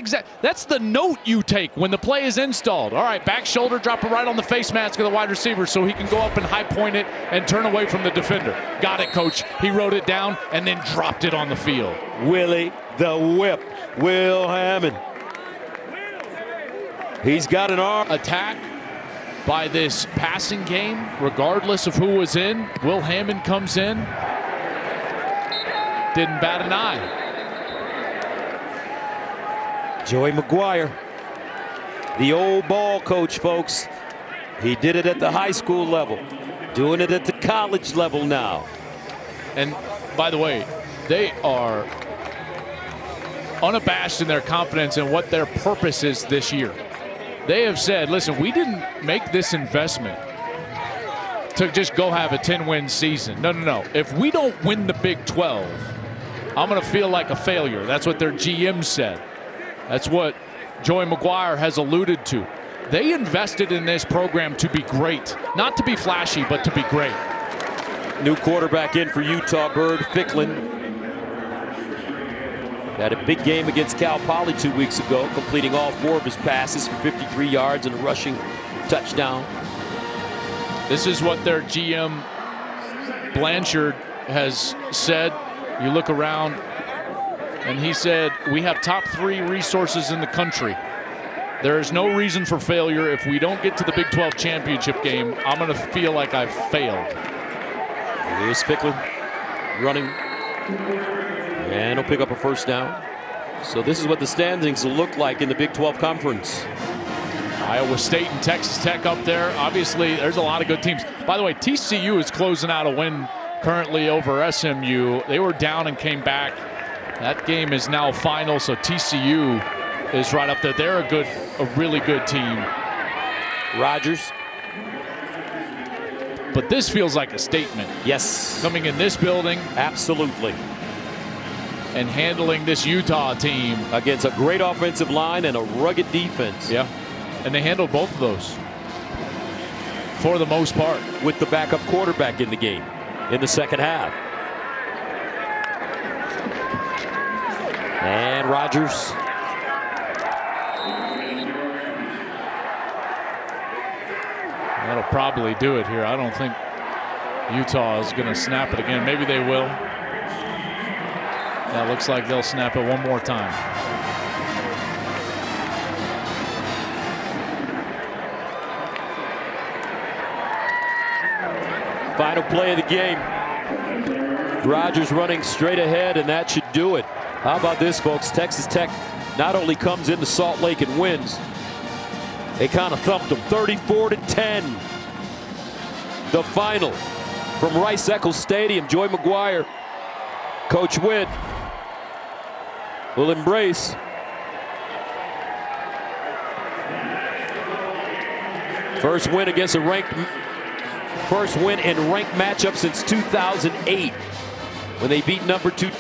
the note you take when the play is installed. All right, back shoulder, drop it right on the face mask of the wide receiver so he can go up and high point it and turn away from the defender. Got it, coach. He wrote it down and then dropped it on the field. Willie the Whip. Will Hammond. He's got an arm. Attack by this passing game, regardless of who was in. Will Hammond comes in. Didn't bat an eye. Joey McGuire, the old ball coach, folks. He did it at the high school level, doing it at the college level now. And by the way, they are unabashed in their confidence in what their purpose is this year. They have said, listen, we didn't make this investment to just go have a 10-win season. No. If we don't win the Big 12, I'm going to feel like a failure. That's what their GM said. That's what Joey McGuire has alluded to. They invested in this program to be great. Not to be flashy, but to be great. New quarterback in for Utah, Bird Ficklin. Had a big game against Cal Poly 2 weeks ago, completing all 4 of his passes for 53 yards and a rushing touchdown. This is what their GM Blanchard has said. You look around, and he said, we have top 3 resources in the country. There is no reason for failure. If we don't get to the Big 12 championship game, I'm going to feel like I've failed. Here's Ficklin running, and he'll pick up a first down. So this is what the standings will look like in the Big 12 Conference. Iowa State and Texas Tech up there. Obviously, there's a lot of good teams. By the way, TCU is closing out a win currently over SMU. They were down and came back. That game is now final, so TCU is right up there. They're a really good team. Rodgers. But this feels like a statement. Yes. Coming in this building. Absolutely. And handling this Utah team. Against a great offensive line and a rugged defense. Yeah. And they handled both of those for the most part. With the backup quarterback in the game in the second half. And Rodgers. That'll probably do it here. I don't think Utah is going to snap it again. Maybe they will. That looks like they'll snap it one more time. Final play of the game. Rodgers running straight ahead, and that should do it. How about this, folks? Texas Tech not only comes into Salt Lake and wins, they kind of thumped them 34-10. The final from Rice-Eccles Stadium. Joey McGuire, Coach Witt will embrace. First win against a ranked. First win in ranked matchup since 2008 when they beat number 2